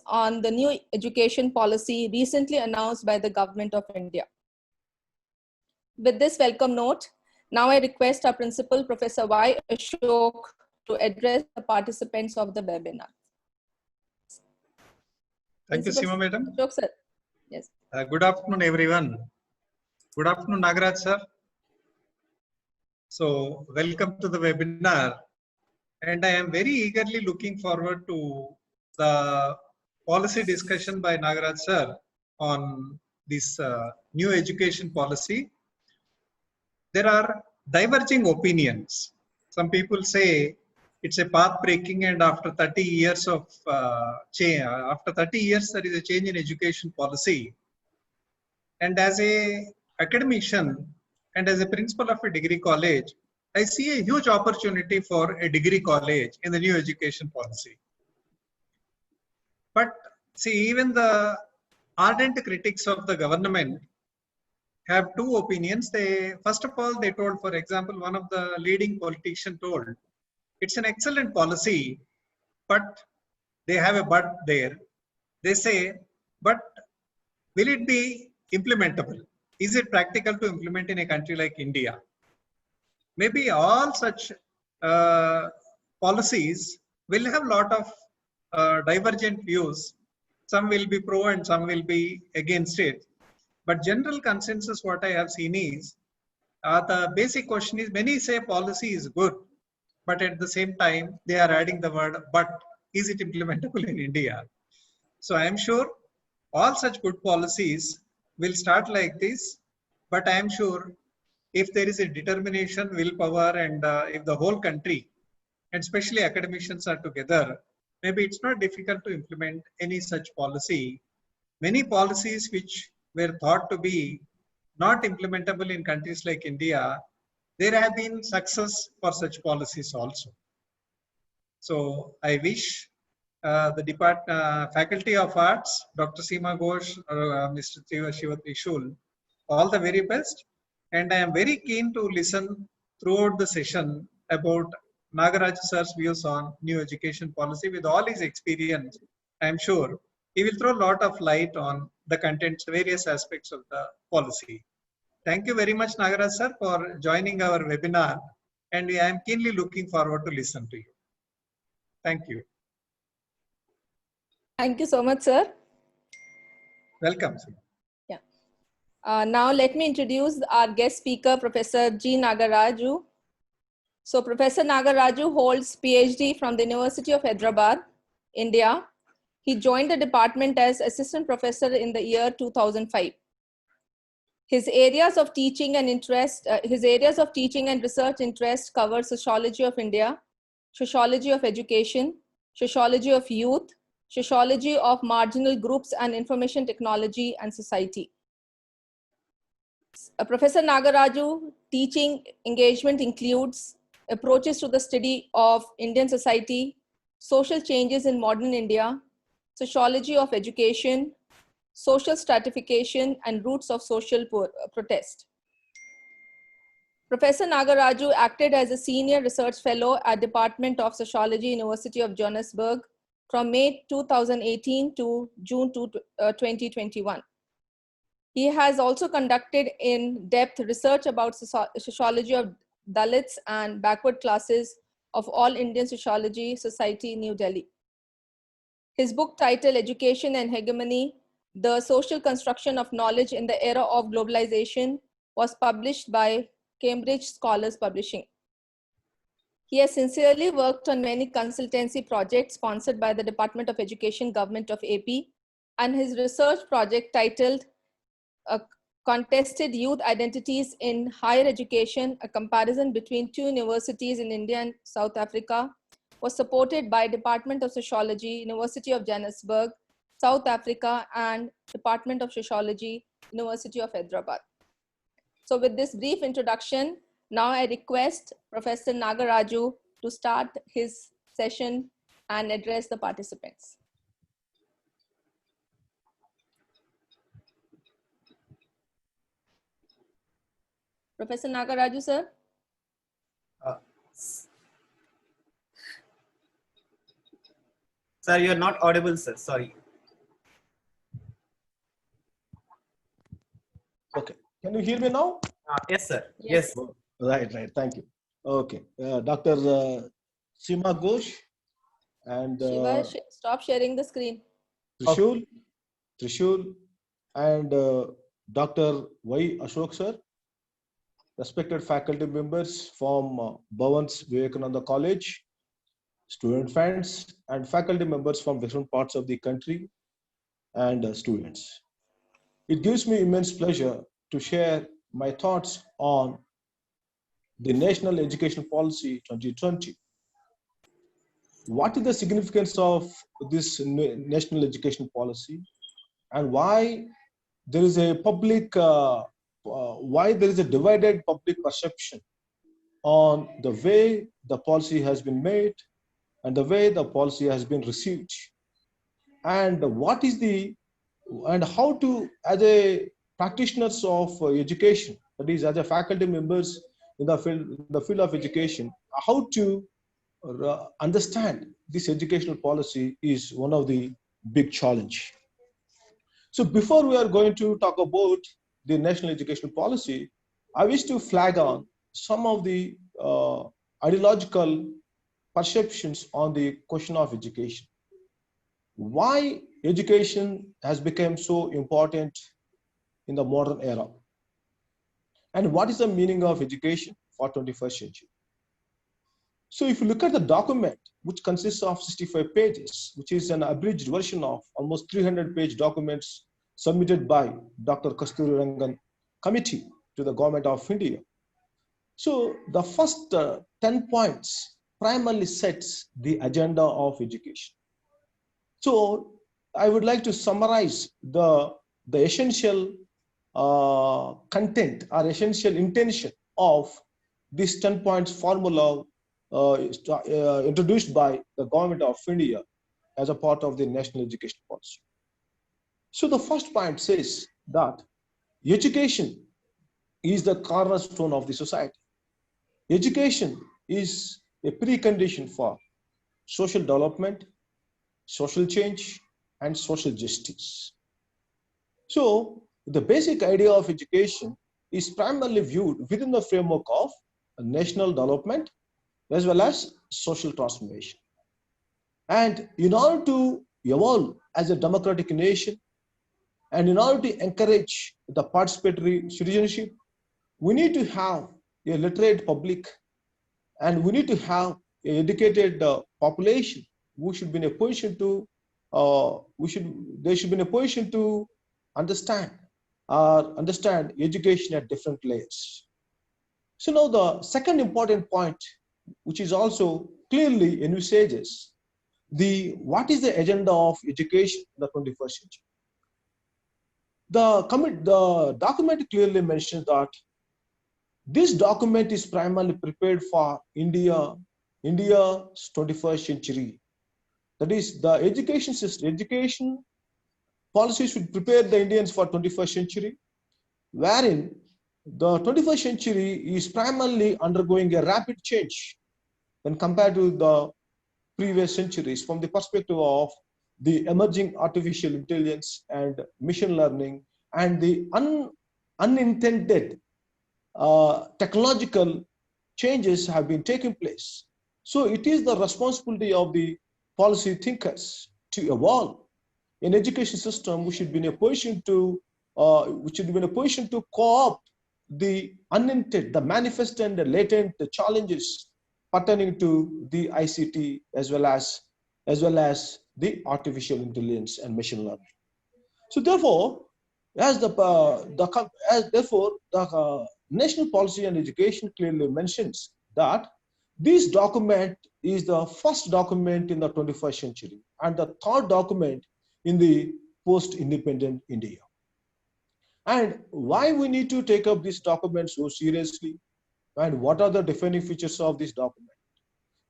on the new education policy recently announced by the Government of India. With this welcome note, now I request our principal, Professor Y. Ashok, to address the participants of the webinar. Thank you, Seema Madam. Ashok, sir. Yes. Good afternoon, everyone. Good afternoon, Nagaraj, sir. So, welcome to the webinar. And I am very eagerly looking forward to the policy discussion by Nagaraj, sir, on this new education policy. There are diverging opinions. Some people say it's a path breaking, and after 30 years of change, after 30 years, there is a change in education policy. And as a academician and as a principal of a degree college, I see a huge opportunity for a degree college in the new education policy. But see, even the ardent critics of the government have two opinions. First of all, they told, for example, one of the leading politicians told, it's an excellent policy, but they have a but there. They say, but will it be implementable? Is it practical to implement in a country like India? Maybe all such policies will have a lot of divergent views. Some will be pro and some will be against it. But general consensus, what I have seen is, the basic question is, many say policy is good, but at the same time, they are adding the word, but is it implementable in India? So I am sure all such good policies will start like this, but I am sure if there is a determination, willpower, and if the whole country, and especially academicians are together, maybe it's not difficult to implement any such policy. Many policies which were thought to be not implementable in countries like India, there have been success for such policies also. So I wish the Faculty of Arts, Dr. Seema Ghosh, Mr. Shiva Trishul, all the very best. And I am very keen to listen throughout the session about Nagaraju sir's views on new education policy. With all his experience, I am sure he will throw a lot of light on the contents, various aspects of the policy. Thank you very much, Nagaraj sir, for joining our webinar. And I am keenly looking forward to listen to you. Thank you. Thank you so much, sir. Welcome, sir. Now let me introduce our guest speaker, Professor G. Nagaraju. So Professor Nagaraju holds PhD from the University of Hyderabad, India. He joined the department as assistant professor in the year 2005. His areas of teaching and research interest cover sociology of India, sociology of education, sociology of youth, sociology of marginal groups and information technology and society. Professor Nagaraju teaching engagement includes approaches to the study of Indian society, social changes in modern India, sociology of education, social stratification, and roots of social protest. Professor Nagaraju acted as a senior research fellow at Department of Sociology, University of Johannesburg from May 2018 to June 2021. He has also conducted in-depth research about sociology of Dalits and backward classes of All Indian Sociology Society, New Delhi. His book titled Education and Hegemony, The Social Construction of Knowledge in the Era of Globalization was published by Cambridge Scholars Publishing. He has sincerely worked on many consultancy projects sponsored by the Department of Education, Government of AP, and his research project titled Contested Youth Identities in Higher Education, a comparison between two universities in India and South Africa, was supported by Department of Sociology, University of Johannesburg, South Africa, and Department of Sociology, University of Hyderabad. So with this brief introduction, now I request Professor Nagaraju to start his session and address the participants. Professor Nagaraju, sir. Sir, you are not audible, sir. Sorry. Okay. Can you hear me now? Yes, sir. Yes. Yes. Right. Thank you. Okay. Dr. Seema Ghosh and Shiva, stop sharing the screen. Trishul and Dr. Y. Ashok sir, respected faculty members from Bhavan's Vivekananda College, student friends, and faculty members from different parts of the country, and students. It gives me immense pleasure to share my thoughts on the National Education Policy 2020. What is the significance of this National Education Policy, and why there is a why there is a divided public perception on the way the policy has been made and the way the policy has been received, and what is the and how to, as a practitioners of education, that is as a faculty members in the field of education, how to understand this educational policy is one of the big challenge. So before we are going to talk about the national education policy, I wish to flag on some of the ideological perceptions on the question of education. Why education has become so important in the modern era, and what is the meaning of education for 21st century. So if you look at the document, which consists of 65 pages, which is an abridged version of almost 300-page documents submitted by Dr. Kasturi Rangan committee to the government of India. So the first 10 points primarily sets the agenda of education. So I would like to summarize the essential content or essential intention of this 10 points formula introduced by the government of India as a part of the national education policy. So the first point says that education is the cornerstone of the society. Education is a precondition for social development, social change, and social justice. So the basic idea of education is primarily viewed within the framework of national development as well as social transformation. And in order to evolve as a democratic nation, and in order to encourage the participatory citizenship, we need to have a literate public, and we need to have an educated population who should be in a position to they should be in a position to understand education at different layers. So now the second important point, which is also clearly envisages what is the agenda of education in the 21st century. The document clearly mentions that this document is primarily prepared for India's 21st century. That is, the education system, education policy should prepare the Indians for 21st century, wherein the 21st century is primarily undergoing a rapid change when compared to the previous centuries from the perspective of the emerging artificial intelligence and machine learning and the unintended technological changes have been taking place. So it is the responsibility of the policy thinkers to evolve an education system which should be in a position to co-opt the unintended, the manifest and the latent challenges pertaining to the ICT as well as the artificial intelligence and machine learning. So therefore, the national policy on education clearly mentions that this document is the first document in the 21st century and the third document in the post-independent India. And why we need to take up this document so seriously, and what are the defining features of this document?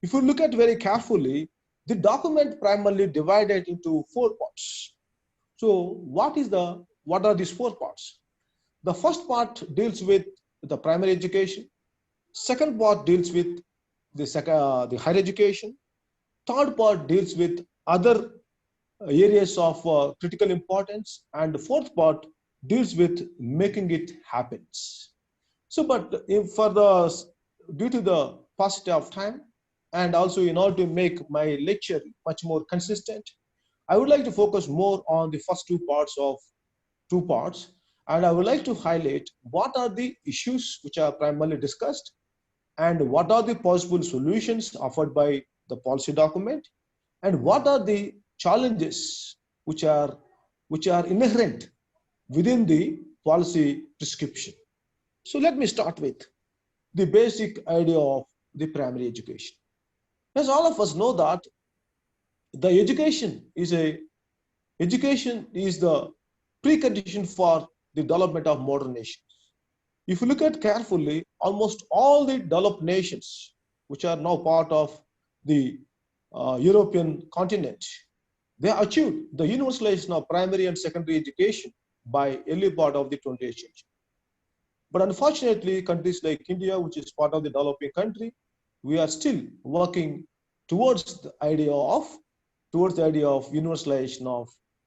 If you look at very carefully, the document primarily divided into 4 parts. So what are these 4 parts? The first part deals with the primary education. Second part deals with the higher education. Third part deals with other areas of critical importance. And the fourth part deals with making it happen. So, but due to the paucity of time, and also in order to make my lecture much more consistent, I would like to focus more on the first two parts, and I would like to highlight what are the issues which are primarily discussed, and what are the possible solutions offered by the policy document, and what are the challenges which are inherent within the policy prescription. So let me start with the basic idea of the primary education. As all of us know that the education is the precondition for the development of modern nations. If you look at carefully, almost all the developed nations, which are now part of the European continent, they achieved the universalization of primary and secondary education by early part of the 20th century. But unfortunately, countries like India, which is part of the developing country, we are still working towards the idea of universalization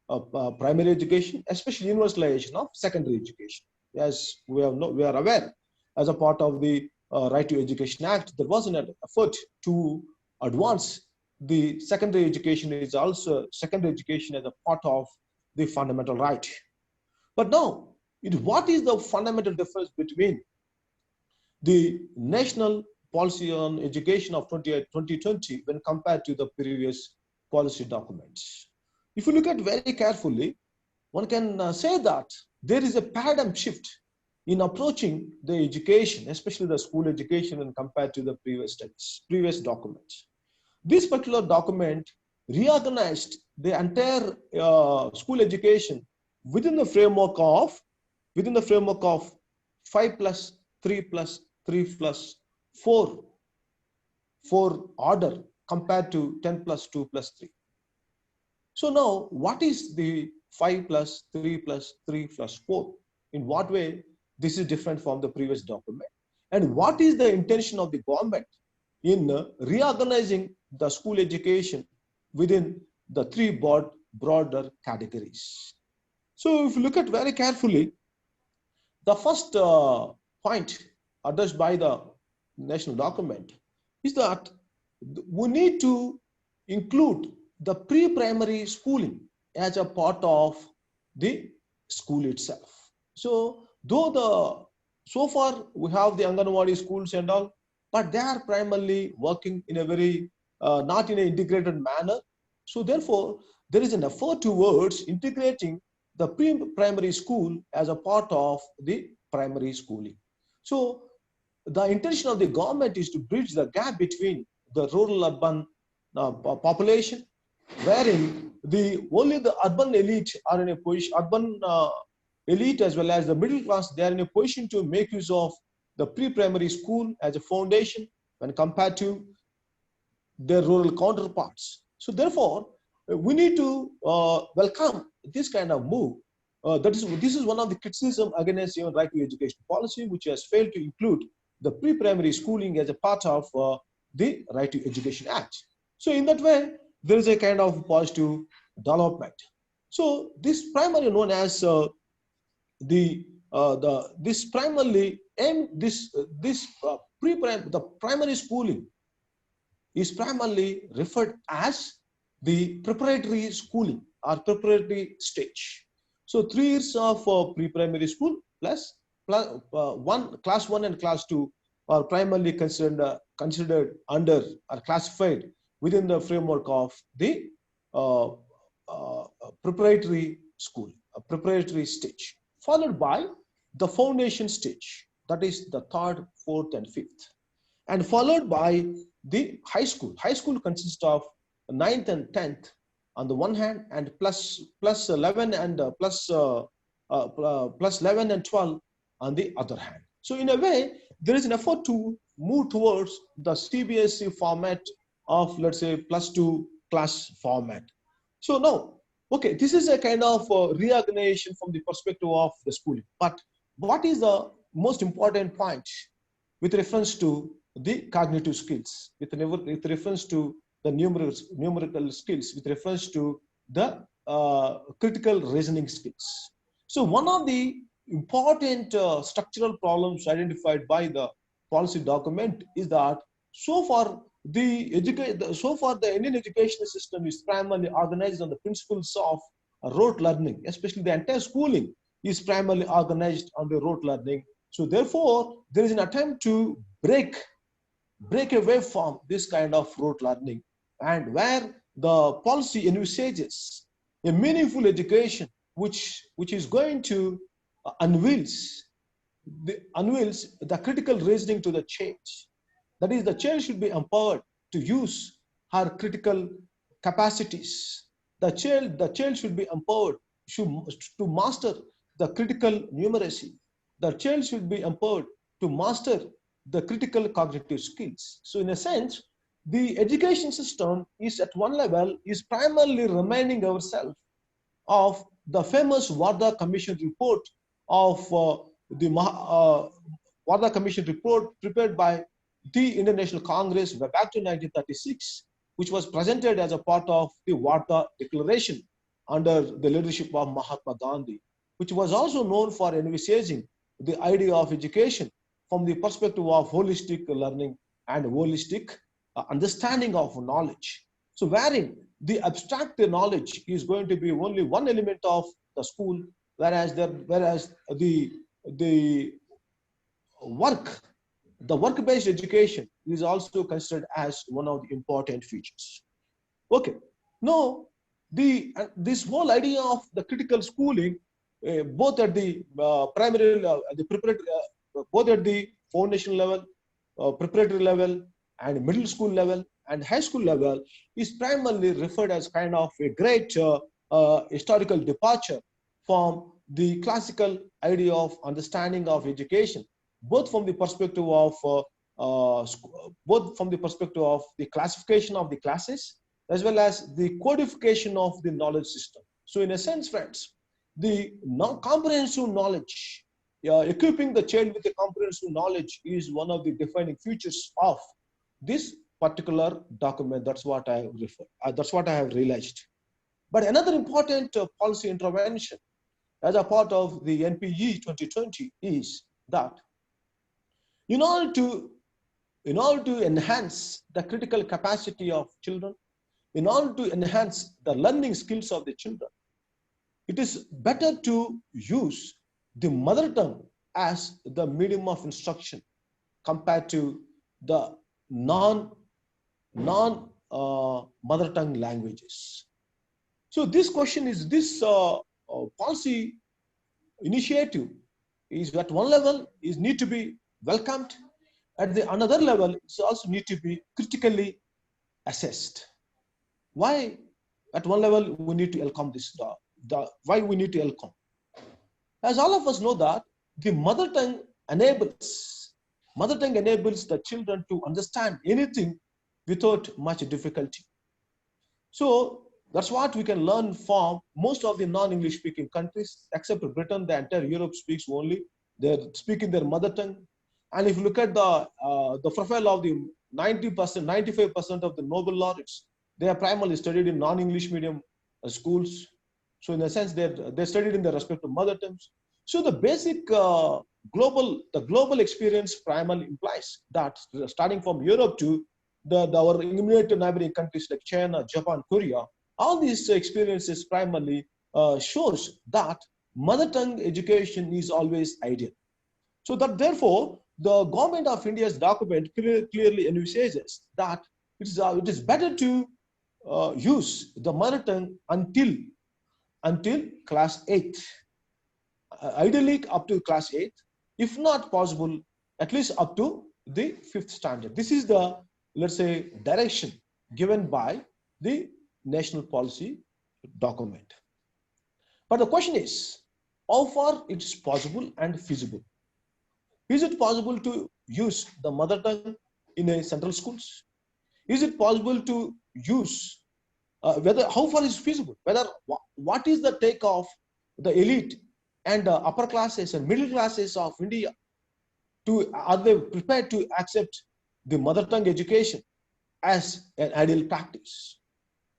of primary education, especially universalization of secondary education. As we are aware, as a part of the Right to Education Act, there was an effort to advance the secondary education as a part of the fundamental right. But now, what is the fundamental difference between the national policy on education of 2020 when compared to the previous policy documents? If you look at very carefully, one can say that there is a paradigm shift in approaching the education, especially the school education, when compared to the previous documents. This particular document reorganized the entire school education within the framework of 5 plus 3 plus 3 plus 4 order compared to 10 plus 2 plus 3. So now, what is the 5 plus 3 plus 3 plus 4? In what way this is different from the previous document? And what is the intention of the government in reorganizing the school education within the three broader categories? So if you look at very carefully, the first point addressed by the national document is that we need to include the pre-primary schooling as a part of the school itself. So so far we have the Anganwadi schools and all, but they are primarily working in a very not in an integrated manner. So therefore, there is an effort towards integrating the pre-primary school as a part of the primary schooling. So the intention of the government is to bridge the gap between the rural-urban population, wherein only the urban elite are in a position, elite as well as the middle class, they are in a position to make use of the pre-primary school as a foundation when compared to their rural counterparts. So therefore, we need to welcome this kind of move. This is one of the criticism against even right to education policy, which has failed to include the pre-primary schooling as a part of the Right to Education Act. So in that way, there is a kind of positive development. So this primarily known as the primary schooling is primarily referred as the preparatory schooling or preparatory stage. So 3 years of pre-primary school plus class 1 and class 2 are primarily considered under or classified within the framework of the preparatory school, preparatory stage, followed by the foundation stage, that is the 3rd, 4th, and 5th, and followed by the high school. High school consists of 9th and 10th on the one hand, and plus 11 and plus 11 and 12 on the other hand. So in a way, there is an effort to move towards the CBSE format of, let's say, +2 class format. So now, okay, this is a kind of reorganization from the perspective of the schooling. But what is the most important point with reference to the cognitive skills, with reference to the numerical skills with reference to the critical reasoning skills. So one of the important structural problems identified by the policy document is that so far the Indian education system is primarily organized on the principles of rote learning, especially the entire schooling is primarily organized on the rote learning. So therefore, there is an attempt to break away from this kind of rote learning, and where the policy envisages a meaningful education which is going to unveils the critical reasoning to the child. That is, the child should be empowered to use her critical capacities. The child should be empowered to master the critical numeracy. The child should be empowered to master the critical cognitive skills. So in a sense, the education system is at one level is primarily reminding ourselves of the famous Warda Commission report of Warda Commission report prepared by the International Congress back to 1936, which was presented as a part of the Warda Declaration under the leadership of Mahatma Gandhi, which was also known for envisaging the idea of education from the perspective of holistic learning and holistic understanding of knowledge. So wherein the abstract knowledge is going to be only one element of the school, whereas the work-based education is also considered as one of the important features. Okay, now this whole idea of the critical schooling, both at the primary, the preparatory, both at the foundation level, preparatory level, and middle school level, and high school level, is primarily referred as kind of a great historical departure from the classical idea of understanding of education, both from the perspective of the classification of the classes as well as the codification of the knowledge system. So in a sense, friends, the comprehensive knowledge, equipping the child with a comprehensive knowledge is one of the defining features of this particular document. That's what I refer. That's what I have realized. But another important policy intervention as a part of the NPE 2020 is that in order to enhance the critical capacity of children, in order to enhance the learning skills of the children, it is better to use the mother tongue as the medium of instruction compared to the non-mother tongue languages. So this question is, this policy initiative is at one level is need to be welcomed. At the another level, it's also need to be critically assessed. Why at one level we need to welcome this? Why we need to welcome? As all of us know that the mother tongue enables the children to understand anything without much difficulty. So that's what we can learn from most of the non-English speaking countries, except Britain. The entire Europe speaks only. They're speaking their mother tongue. And if you look at the profile of the 90%, 95% of the Nobel laureates, they are primarily studied in non-English medium schools. So in a sense, they studied in their respective mother tongues. So the basic global experience primarily implies that starting from Europe to our immediate neighboring countries like China, Japan, Korea, all these experiences primarily shows that mother tongue education is always ideal. So that therefore, the government of India's document clearly envisages that it is better to use the mother tongue until class 8. Ideally up to class 8, if not possible, at least up to the 5th standard. This is the, let's say, direction given by the national policy document. But the question is, how far it is possible and feasible? Is it possible to use the mother tongue in a central schools? Is it possible to use, how far is feasible? What is the take of the elite and the upper classes and middle classes of India? Are they prepared to accept the mother tongue education as an ideal practice.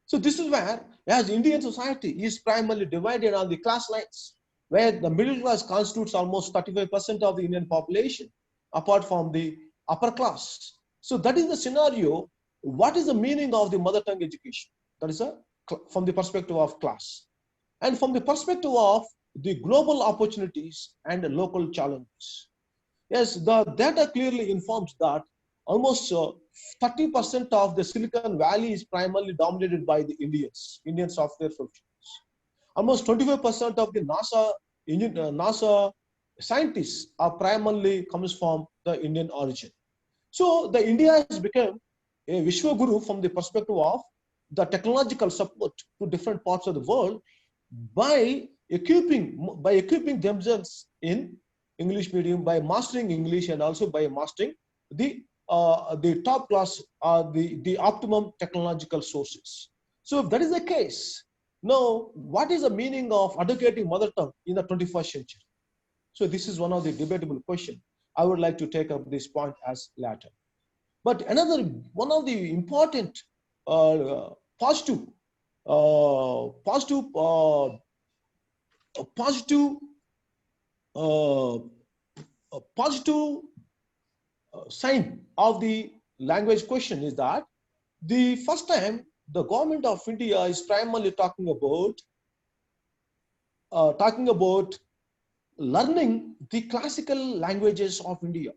So this is where, as Indian society is primarily divided on the class lines, where the middle class constitutes almost 35% of the Indian population, apart from the upper class. So that is the scenario. What is the meaning of the mother tongue education? That is from the perspective of class. And from the perspective of the global opportunities and the local challenges. Yes, the data clearly informs that almost 30% of the Silicon Valley is primarily dominated by the Indian software professionals. Almost 25% of the NASA scientists are primarily comes from the Indian origin. So the India has become a Vishwaguru from the perspective of the technological support to different parts of the world by equipping themselves in English medium, by mastering English, and also by mastering the top class, the optimum technological sources. So if that is the case, now what is the meaning of educating mother tongue in the 21st century? So this is one of the debatable questions. I would like to take up this point as later. But one of the important positive sign of the language question is that the first time the government of India is primarily talking about learning the classical languages of India,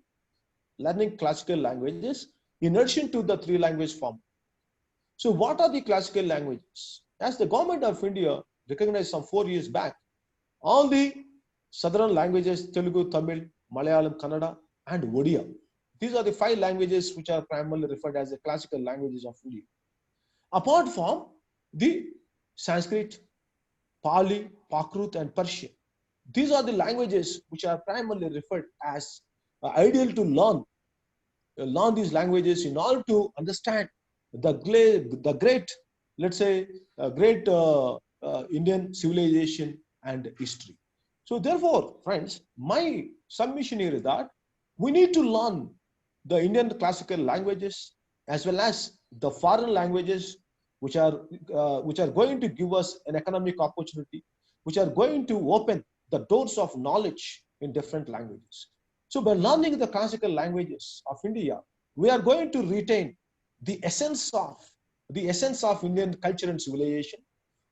learning classical languages in addition to the 3 language form. So what are the classical languages? As the government of India recognized some 4 years back, all the southern languages, Telugu, Tamil, Malayalam, Kannada, and Odia. These are the 5 languages which are primarily referred as the classical languages of India. Apart from the Sanskrit, Pali, Prakrit, and Persian. These are the languages which are primarily referred as ideal to learn these languages in order to understand the great, let's say, great Indian civilization and history. So therefore, friends, my submission here is that we need to learn the Indian classical languages as well as the foreign languages which are going to give us an economic opportunity, which are going to open the doors of knowledge in different languages. So by learning the classical languages of India, we are going to retain the essence of Indian culture and civilization.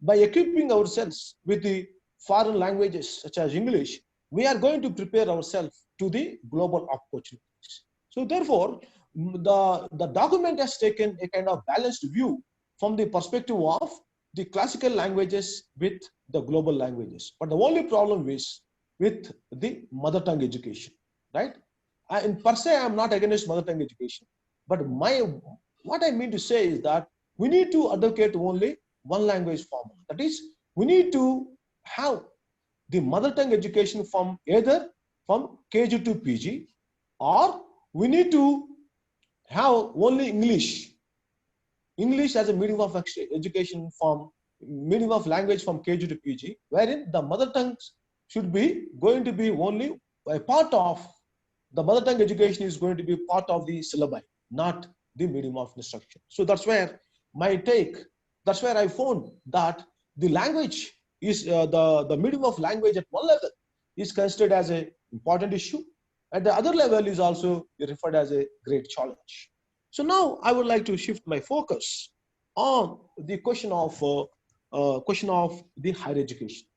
By equipping ourselves with the foreign languages such as English, we are going to prepare ourselves to the global opportunities. So therefore, the document has taken a kind of balanced view from the perspective of the classical languages with the global languages. But the only problem is with the mother tongue education, right? And per se, I'm not against mother tongue education. But what I mean to say is that we need to advocate only one language form. That is, we need to have the mother tongue education from either from KG to PG, or we need to have only English as a medium of education from medium of language from KG to PG, wherein the mother tongues should be going to be only a part of the mother tongue education is going to be part of the syllabi, not the medium of instruction. So that's where that's where I found that the language is the medium of language at one level is considered as an important issue. At the other level is also referred as a great challenge. So now I would like to shift my focus on the question of the higher education.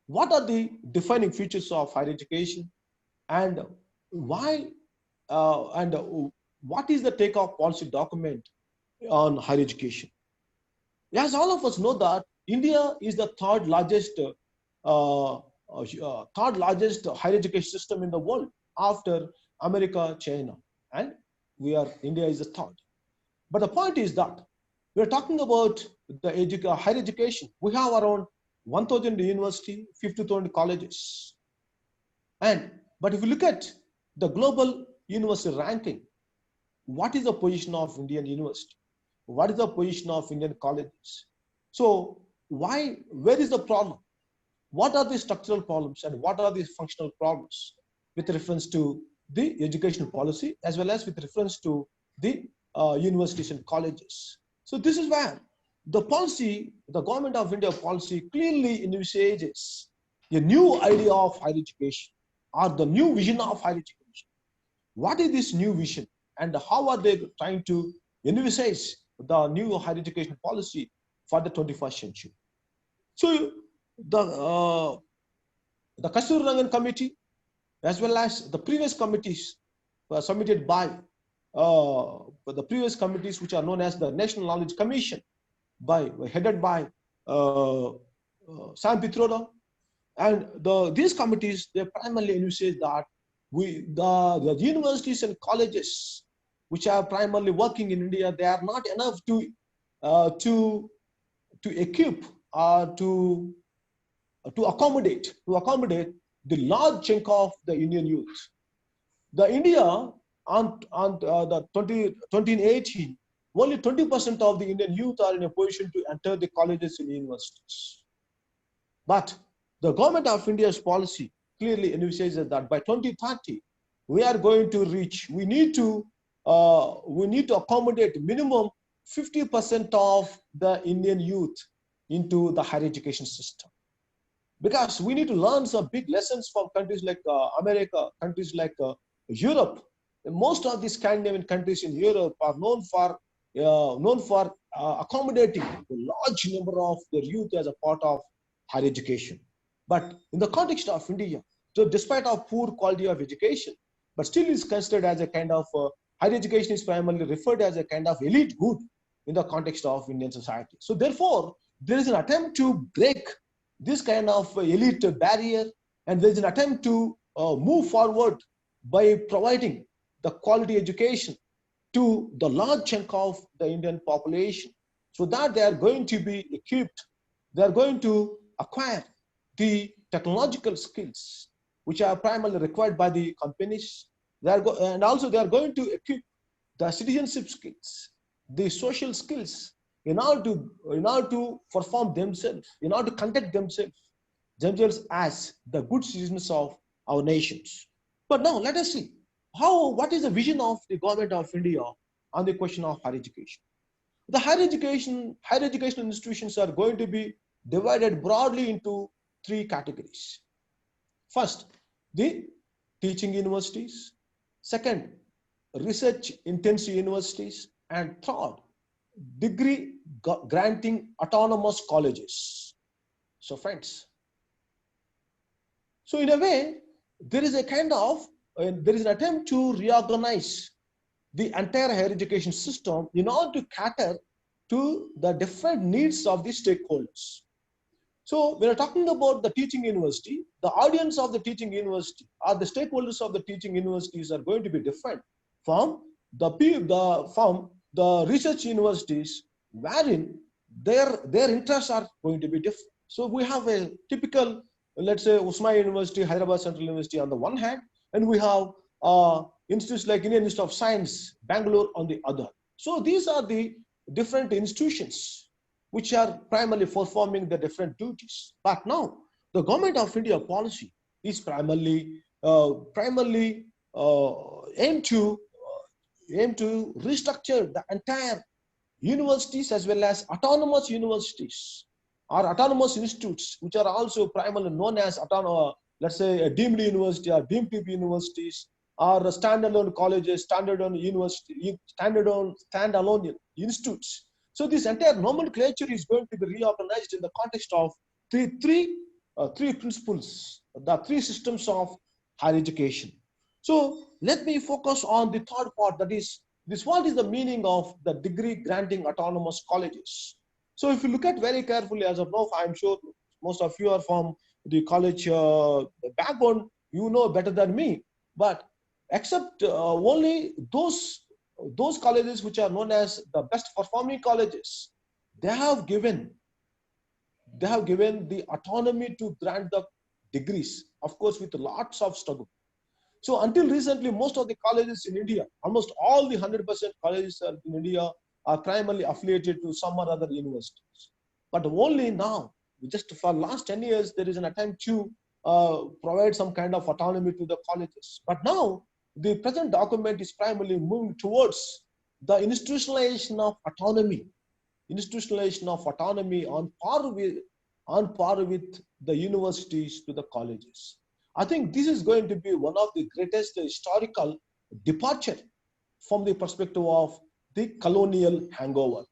What are the defining features of higher education, and why and what is the takeoff policy document on higher education? As all of us know that India is the third largest higher education system in the world after America, China, and India is the third. But the point is that we are talking about the higher education. We have around 1,000 university, 50,000 colleges. But if you look at the global university ranking, what is the position of Indian university? What is the position of Indian colleges? So where is the problem? What are the structural problems and what are the functional problems with reference to the educational policy as well as with reference to the universities and colleges. So this is where the policy, the government of India policy clearly envisages a new idea of higher education or the new vision of higher education. What is this new vision and how are they trying to envisage the new higher education policy for the 21st century? So the Kasturirangan committee as well as the previous committees were submitted by the previous committees which are known as the National Knowledge Commission headed by Sam Pitroda, and these committees, they primarily envisage that the universities and colleges which are primarily working in India, they are not enough to equip or to accommodate the large chunk of the Indian youth. The India on the 2018, only 20% of the Indian youth are in a position to enter the colleges and universities. But the government of India's policy clearly envisages that by 2030, we are going to reach, we need to accommodate minimum 50% of the Indian youth into the higher education system. Because we need to learn some big lessons from countries like America, countries like Europe. Most of the Scandinavian countries in Europe are known for accommodating a large number of their youth as a part of higher education. But in the context of India, so despite our poor quality of education, but still is considered as a kind of higher education is primarily referred as a kind of elite good in the context of Indian society. So therefore, there is an attempt to break this kind of elite barrier, and there is an attempt to move forward by providing the quality education to the large chunk of the Indian population, so that they are going to be equipped, they are going to acquire the technological skills which are primarily required by the companies. And also they are going to equip the citizenship skills, the social skills, in order to perform themselves, in order to conduct themselves as the good citizens of our nations. But now let us see what is the vision of the government of India on the question of higher education. The higher education institutions are going to be divided broadly into three categories. First, the teaching universities. Second, research intensive universities. And third, degree granting autonomous colleges. So friends, so in a way, there is an attempt to reorganize the entire higher education system in order to cater to the different needs of the stakeholders. So when we're talking about the teaching university, the audience of the teaching university or the stakeholders of the teaching universities are going to be different from the research universities, wherein their interests are going to be different. So we have a typical, let's say, Usmania University, Hyderabad Central University on the one hand, and we have institutes like Indian Institute of Science, Bangalore on the other. So these are the different institutions which are primarily performing the different duties. But now the government of India policy is primarily aim to restructure the entire universities as well as autonomous universities or autonomous institutes, which are also primarily known as let's say a deemed university or deemed to be universities, or standalone colleges, standalone university, standalone institutes. So this entire nomenclature is going to be reorganized in the context of three principles, the three systems of higher education. So let me focus on the third part, that is, what is the meaning of the degree granting autonomous colleges? So if you look at very carefully, as of now, I'm sure most of you are from the college background, you know better than me, but except only those colleges which are known as the best performing colleges, they have given the autonomy to grant the degrees, of course with lots of struggle. So until recently, most of the colleges in India, almost all the 100% colleges in India are primarily affiliated to some or other universities. But only now, just for last 10 years, there is an attempt to provide some kind of autonomy to the colleges. But now, the present document is primarily moving towards the institutionalization of autonomy on par with the universities to the colleges. I think this is going to be one of the greatest historical departure from the perspective of the colonial hangover.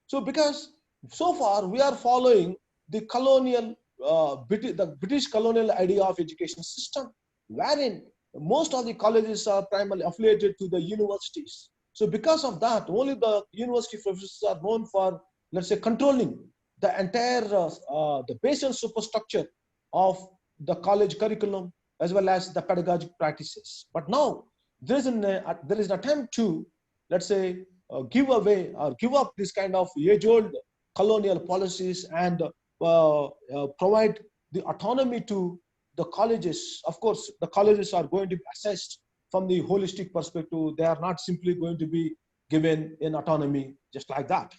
So because so far we are following the colonial, the British colonial idea of education system, wherein most of the colleges are primarily affiliated to the universities. So because of that, only the university professors are known for, let's say, controlling the entire, the base and superstructure of the college curriculum as well as the pedagogic practices. But now there is an attempt to, let's say, give away or give up this kind of age-old colonial policies and provide the autonomy to the colleges. Of course, the colleges are going to be assessed from the holistic perspective. They are not simply going to be given in autonomy just like that.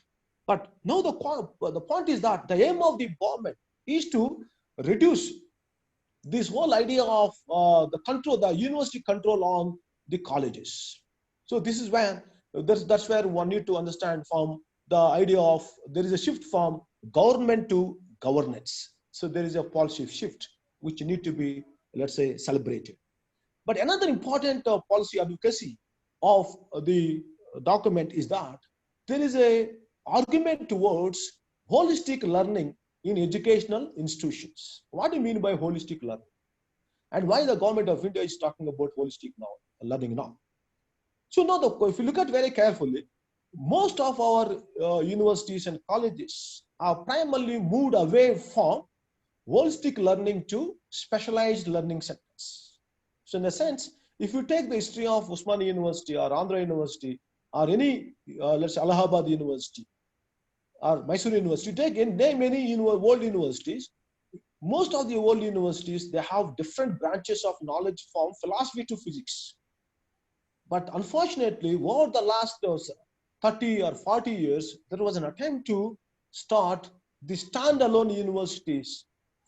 But no, the point is that the aim of the government is to reduce this whole idea of the control, the university control on the colleges. So this is where, that's where one need to understand from the idea of there is a shift from government to governance. So there is a policy shift which need to be, let's say, celebrated. But another important policy advocacy of the document is that there is a argument towards holistic learning in educational institutions. What do you mean by holistic learning? And why the government of India is talking about holistic learning now? So now, if you look at very carefully, most of our universities and colleges are primarily moved away from holistic learning to specialized learning centers. So in a sense, if you take the history of Usmania University or Andhra University or any, let's say, Allahabad University or Mysore University, name any world universities, most of the world universities, they have different branches of knowledge from philosophy to physics. But unfortunately, over the last 30 or 40 years, there was an attempt to start the standalone universities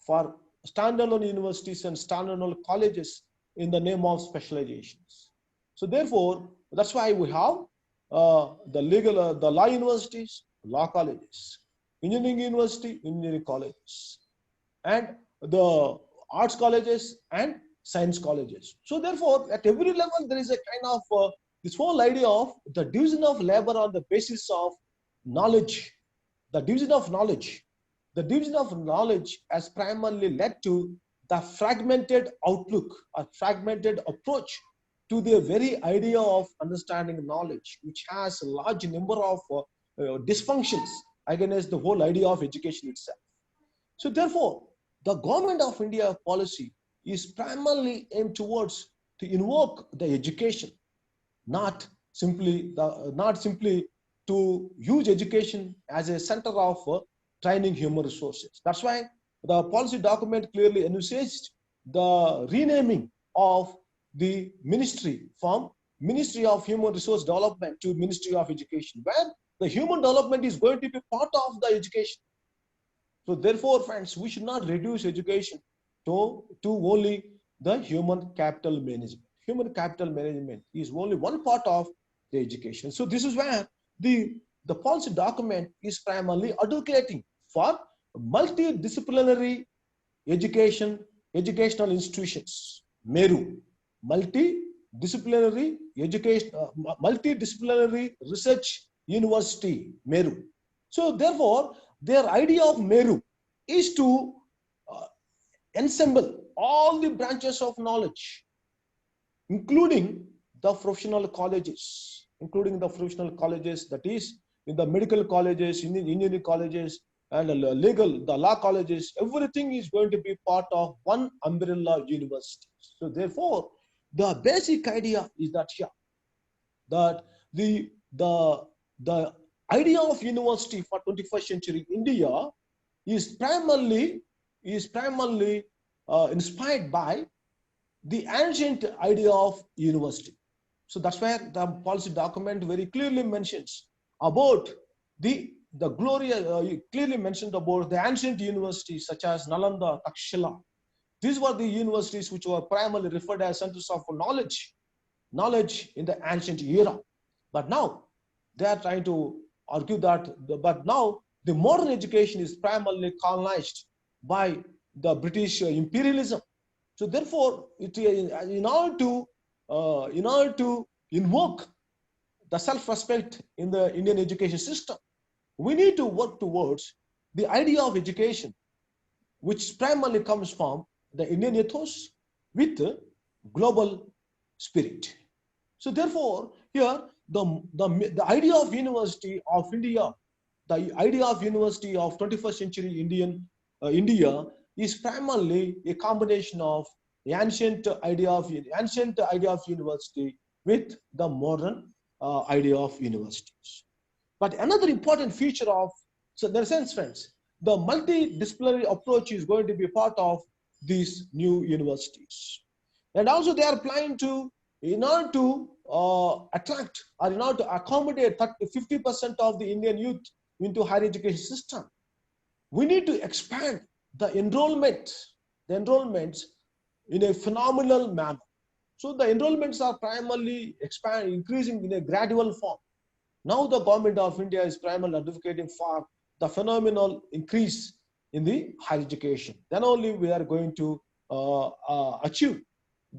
and standalone colleges in the name of specializations. So therefore, that's why we have the law universities, law colleges, engineering university, engineering colleges, and the arts colleges and science colleges. So therefore, at every level, there is a kind of this whole idea of the division of labor on the basis of knowledge. The division of knowledge has primarily led to the fragmented outlook or fragmented approach to the very idea of understanding knowledge, which has a large number of dysfunctions against the whole idea of education itself. So therefore, the government of India policy is primarily aimed towards to invoke the education, not simply to use education as a center of training human resources. That's why the policy document clearly envisaged the renaming of the ministry from Ministry of Human Resource Development to Ministry of Education, where the human development is going to be part of the education. So therefore, friends, we should not reduce education to only the human capital management. Human capital management is only one part of the education. So this is where the policy document is primarily advocating for multidisciplinary educational institutions, MERU, multidisciplinary research university, MERU. So therefore, their idea of MERU is to ensemble all the branches of knowledge, including the professional colleges, that is in the medical colleges, in the engineering colleges, and the law colleges. Everything is going to be part of one umbrella university. So therefore, the basic idea is that here, that the idea of university for 21st century India is primarily inspired by the ancient idea of university. So that's where the policy document very clearly mentions about the clearly mentioned about the ancient universities such as Nalanda, Takshila. These were the universities which were primarily referred as centers of knowledge in the ancient era. But now, They are trying to argue that, but now the modern education is primarily colonized by the British imperialism. So therefore, in order to invoke the self-respect in the Indian education system, we need to work towards the idea of education, which primarily comes from the Indian ethos with global spirit. So therefore, here the idea of University of India, the idea of University of 21st century India is primarily a combination of the ancient idea of university with the modern idea of universities. But another important feature of, so in a sense, friends, the multidisciplinary approach is going to be part of these new universities. And also they are planning to, in order to attract or in order to accommodate 50% of the Indian youth into higher education system, we need to expand the enrollments in a phenomenal manner. So the enrollments are primarily increasing in a gradual form. Now the government of India is primarily advocating for the phenomenal increase in the higher education. Then only we are going to achieve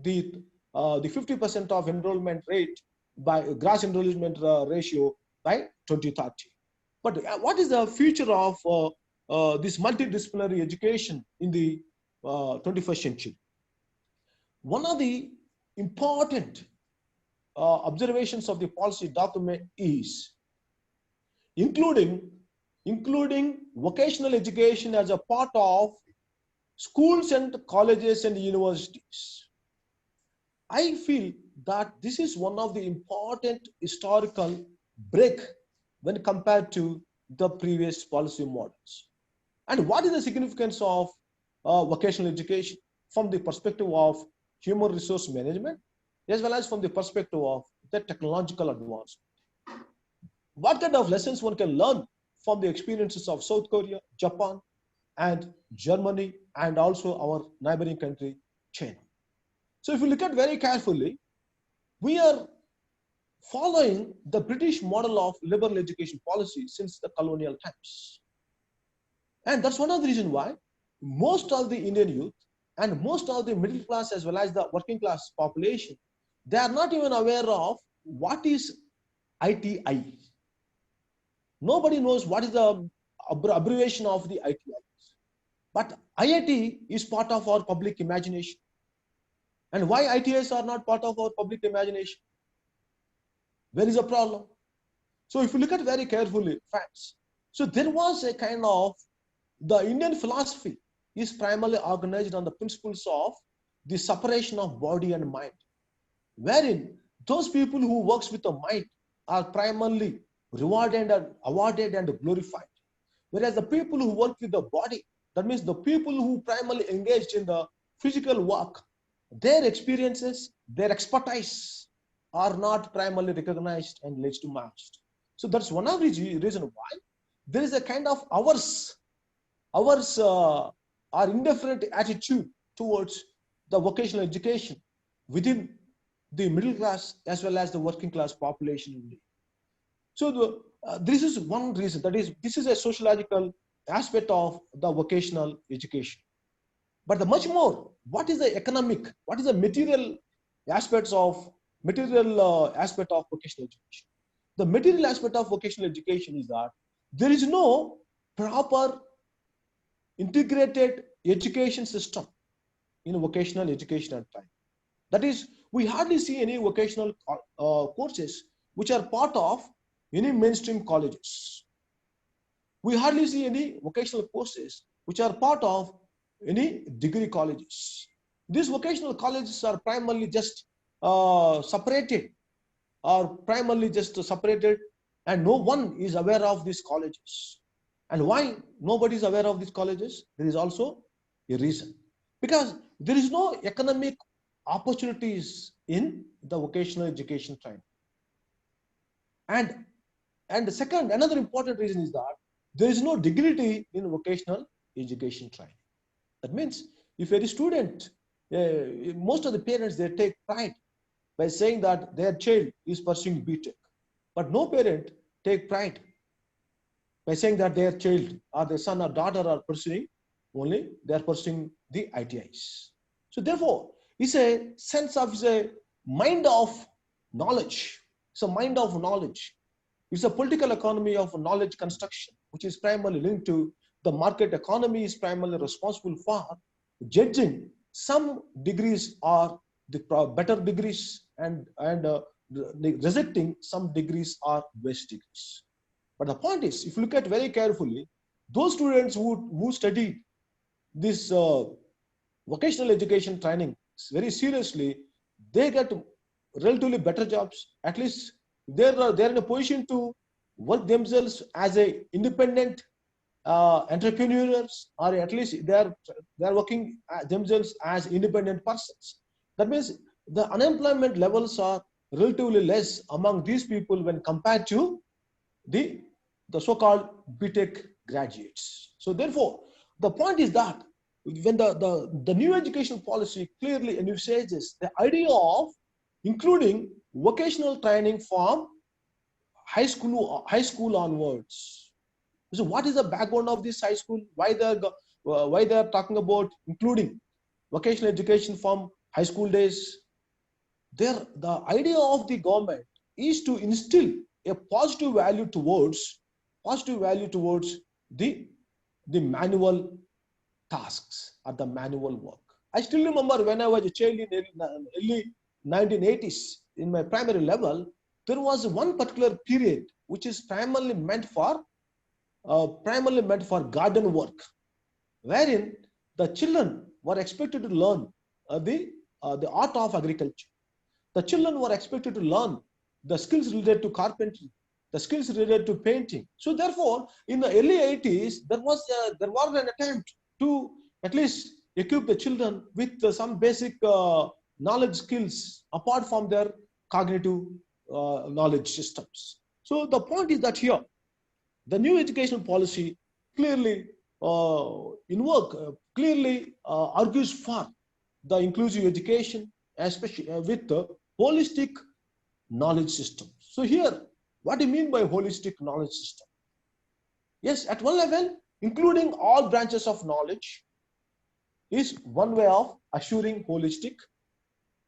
the 50% of enrollment rate by gross enrollment ratio by 2030. But what is the future of this multidisciplinary education in the 21st century? One of the important observations of the policy document is including vocational education as a part of schools and colleges and universities. I feel that this is one of the important historical break when compared to the previous policy models. And what is the significance of vocational education from the perspective of human resource management, as well as from the perspective of the technological advancement? What kind of lessons one can learn from the experiences of South Korea, Japan, and Germany, and also our neighboring country, China? So if you look at very carefully, we are following the British model of liberal education policy since the colonial times. And that's one of the reasons why most of the Indian youth and most of the middle class as well as the working class population, they are not even aware of what is ITI. Nobody knows what is the abbreviation of the ITI. But IIT is part of our public imagination. And why ITIs are not part of our public imagination? Where is the problem? So if you look at very carefully facts, so there was a kind of, the Indian philosophy is primarily organized on the principles of the separation of body and mind, wherein those people who works with the mind are primarily rewarded and awarded and glorified. Whereas the people who work with the body, that means the people who primarily engaged in the physical work, their experiences, their expertise are not primarily recognized and legitimized. So that's one of the reasons why there is a kind of ours are indifferent attitude towards the vocational education within the middle class as well as the working class population in India. So this is one reason, that is, this is a sociological aspect of the vocational education. But the much more, what is the economic, what is the material aspect of vocational education? The material aspect of vocational education is that there is no proper integrated education system in vocational education at time. That is, we hardly see any vocational courses which are part of any mainstream colleges. We hardly see any vocational courses which are part of any degree colleges. These vocational colleges are primarily just separated, and no one is aware of these colleges. And why nobody is aware of these colleges? There is also a reason. Because there is no economic opportunities in the vocational education training. And the second, another important reason is that there is no dignity in vocational education training. That means if a student, most of the parents, they take pride by saying that their child is pursuing BTech. But no parent take pride by saying that their child or their son or daughter are pursuing only, they are pursuing the ITIs. So therefore, it's a sense of, it's a mind of knowledge. It's a mind of knowledge. It's a political economy of knowledge construction, which is primarily linked to the market economy, is primarily responsible for judging some degrees are the better degrees and rejecting some degrees are waste degrees. But the point is, if you look at very carefully, those students who studied this vocational education training very seriously, they get relatively better jobs. At least they're in a position to work themselves as a independent entrepreneurs, or at least they're working themselves as independent persons. That means the unemployment levels are relatively less among these people when compared to the so-called BTech graduates. So therefore, the point is that when the new education policy clearly envisages the idea of including vocational training from high school onwards. So what is the background of this high school? Why they are talking about including vocational education from high school days? The idea of the government is to instill a positive value towards the manual tasks or the manual work. I still remember when I was a child in early 1980s in my primary level, there was one particular period which is primarily meant for garden work, wherein the children were expected to learn the art of agriculture. The children were expected to learn the skills related to carpentry, the skills related to painting. So therefore, in the early 80s, there was an attempt to at least equip the children with some basic knowledge skills apart from their cognitive knowledge systems. So the point is that here, the new education policy clearly argues for the inclusive education, especially with the holistic knowledge system. So here, what do you mean by holistic knowledge system? Yes, at one level, including all branches of knowledge is one way of assuring holistic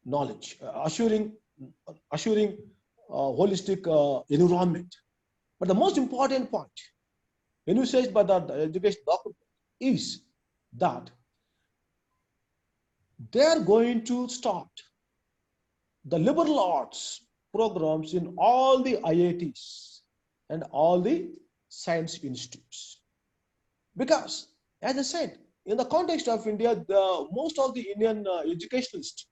knowledge, assuring holistic environment. But the most important point, envisaged by the education document, is that they are going to start the liberal arts programs in all the IITs and all the science institutes. Because, as I said, in the context of India, most of the Indian educationalists,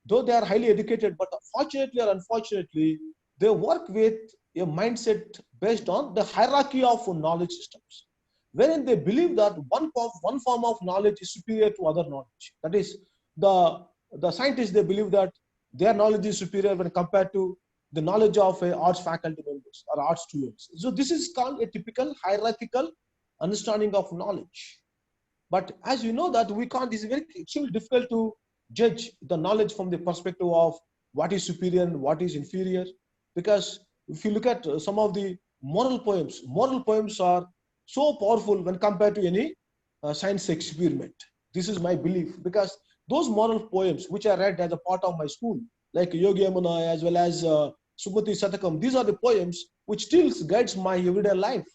though they are highly educated, but fortunately or unfortunately, they work with a mindset based on the hierarchy of knowledge systems, wherein they believe that one form of knowledge is superior to other knowledge. That is, the scientists, they believe that their knowledge is superior when compared to the knowledge of arts faculty members or arts students. So this is called a typical hierarchical understanding of knowledge. But as you know that we can't, it's very extremely difficult to judge the knowledge from the perspective of what is superior and what is inferior. Because if you look at some of the moral poems are so powerful when compared to any science experiment. This is my belief, because those moral poems which I read as a part of my school, like Yogi Yamuna as well as Sumati Satakam, these are the poems which still guides my everyday life.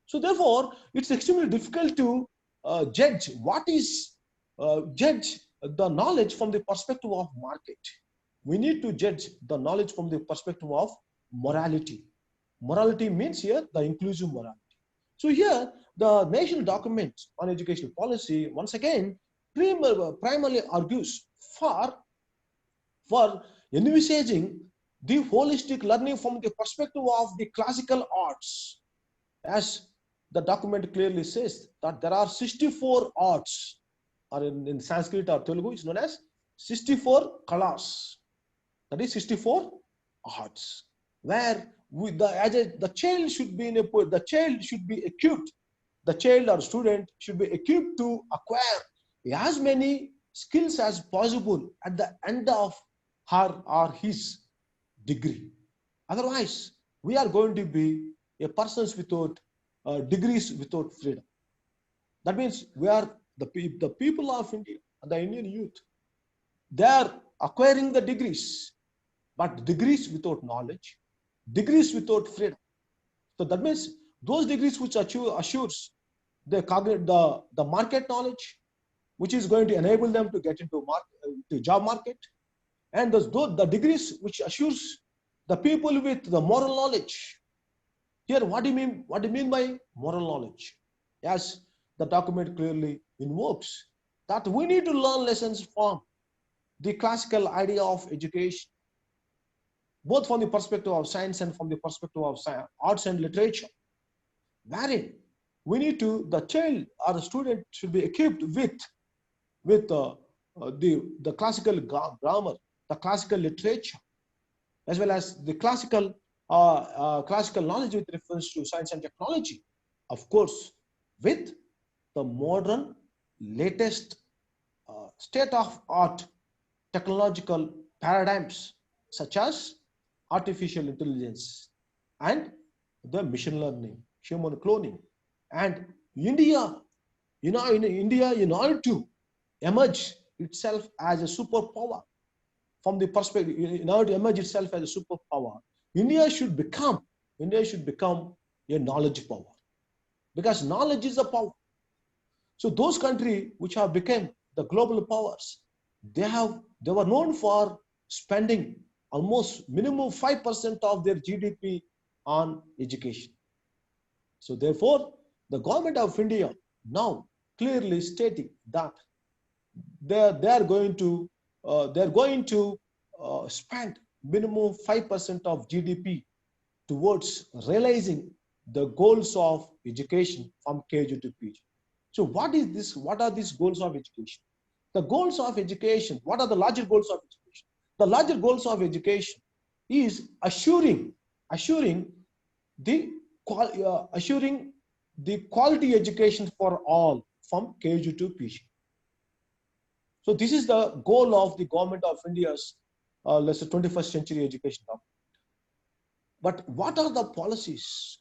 So therefore, it's extremely difficult to judge the knowledge from the perspective of market. We need to judge the knowledge from the perspective of morality. Morality means here the inclusive morality. So here, the national document on educational policy, once again, primarily argues for envisaging the holistic learning from the perspective of the classical arts. As the document clearly says that there are 64 arts, or in Sanskrit or Telugu, it's known as 64 kalas. That is 64 arts, where the child should be equipped, the child or student should be equipped to acquire as many skills as possible at the end of her or his degree. Otherwise, we are going to be a persons without degrees without freedom. That means we are the people of India, the Indian youth, they are acquiring the degrees, but degrees without knowledge, degrees without freedom. So that means those degrees which assures the market knowledge, which is going to enable them to get into the job market, and the degrees which assures the people with the moral knowledge. Here, what do you mean? What do you mean by moral knowledge? Yes, the document clearly invokes that we need to learn lessons from the classical idea of education, both from the perspective of science and from the perspective of arts and literature, wherein we need to, the child or the student should be equipped with the classical grammar, the classical literature, as well as the classical knowledge with reference to science and technology. Of course, with the modern, latest state-of-art technological paradigms such as artificial intelligence and the machine learning, human cloning, and India, in order to emerge itself as a superpower, from the perspective, in order to emerge itself as a superpower, India should become a knowledge power, because knowledge is a power. So those countries which have become the global powers, they were known for spending almost minimum 5% of their GDP on education. So therefore, the government of India now clearly stating that they're going to spend minimum 5% of GDP towards realizing the goals of education from KG to PG. So what is this? What are these goals of education? The goals of education, what are the larger goals of education? The larger goals of education is assuring the quality education for all from KG to PG. So this is the goal of the government of India's, let's say, 21st century education document. But what are the policies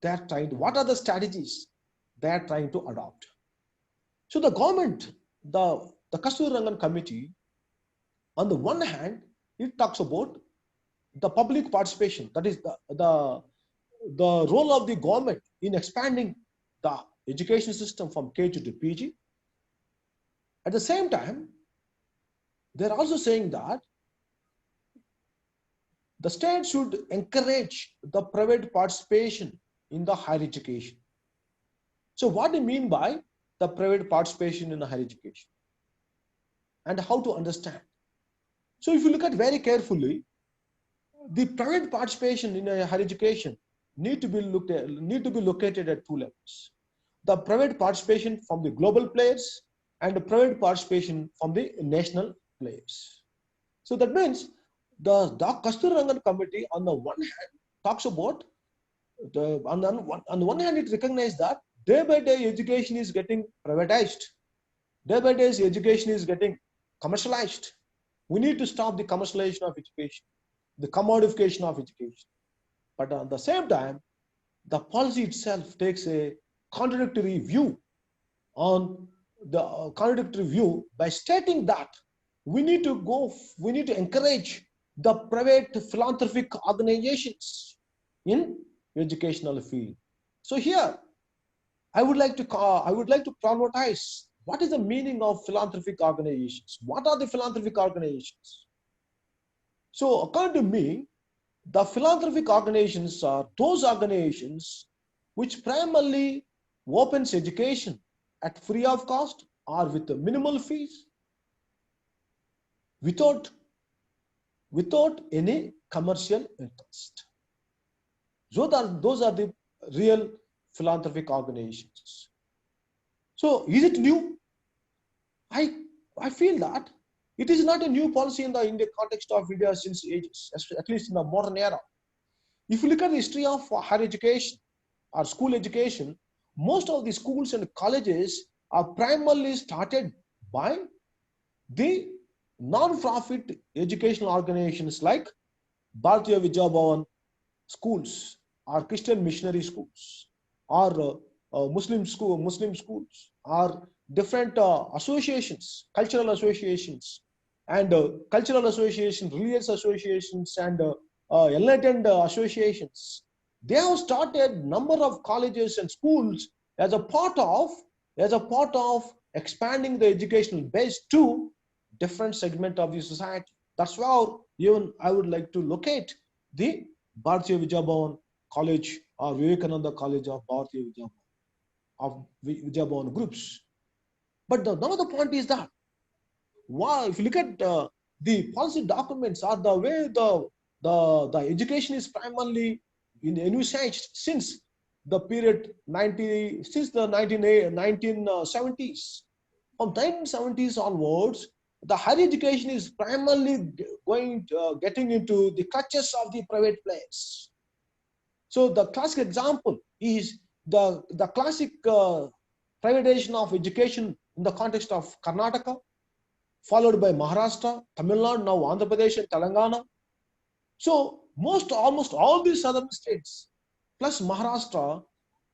what are the strategies they are trying to adopt? So the government, the Kasturirangan committee, on the one hand, it talks about the public participation, that is the role of the government in expanding the education system from KG to PG. At the same time, they're also saying that the state should encourage the private participation in the higher education. So what do you mean by the private participation in the higher education, and how to understand? So if you look at very carefully, the private participation in a higher education need to be located at two levels: the private participation from the global players and the private participation from the national players. So that means the Kasturirangan committee on the one hand talks about on the one hand, it recognizes that day by day education is getting privatized. Day by day education is getting commercialized. We need to stop the commercialization of education, the commodification of education. But at the same time, the policy itself takes a contradictory view by stating that we need to encourage the private philanthropic organizations in educational field. So here, I would like to problematize what is the meaning of philanthropic organizations. What are the philanthropic organizations? So according to me, the philanthropic organizations are those organizations which primarily opens education at free of cost or with the minimal fees, without any commercial interest. Those are the real philanthropic organizations. So is it new? I feel that it is not a new policy in the context of India since ages, at least in the modern era. If you look at the history of higher education or school education, most of the schools and colleges are primarily started by the non-profit educational organizations like Bharatiya Vidya Bhavan schools or Christian missionary schools, or Muslim schools, or different associations, cultural associations, and cultural associations, religious associations, and enlightened associations. They have started number of colleges and schools as a part of expanding the educational base to different segment of the society. That's why even I would like to locate the Bharatiya Vidya Bhavan College or Vivekananda College of Bharatiya Vidya Bhavan, of Vidya Bhavan groups. But now the point is that, wow, if you look at the policy documents or the way the education is primarily envisaged since the period since the 1970s. From 1970s onwards, the higher education is primarily getting into the clutches of the private players. So the classic example is the classic privatization of education in the context of Karnataka, followed by Maharashtra, Tamil Nadu, now Andhra Pradesh and Telangana. So almost all these southern states, plus Maharashtra,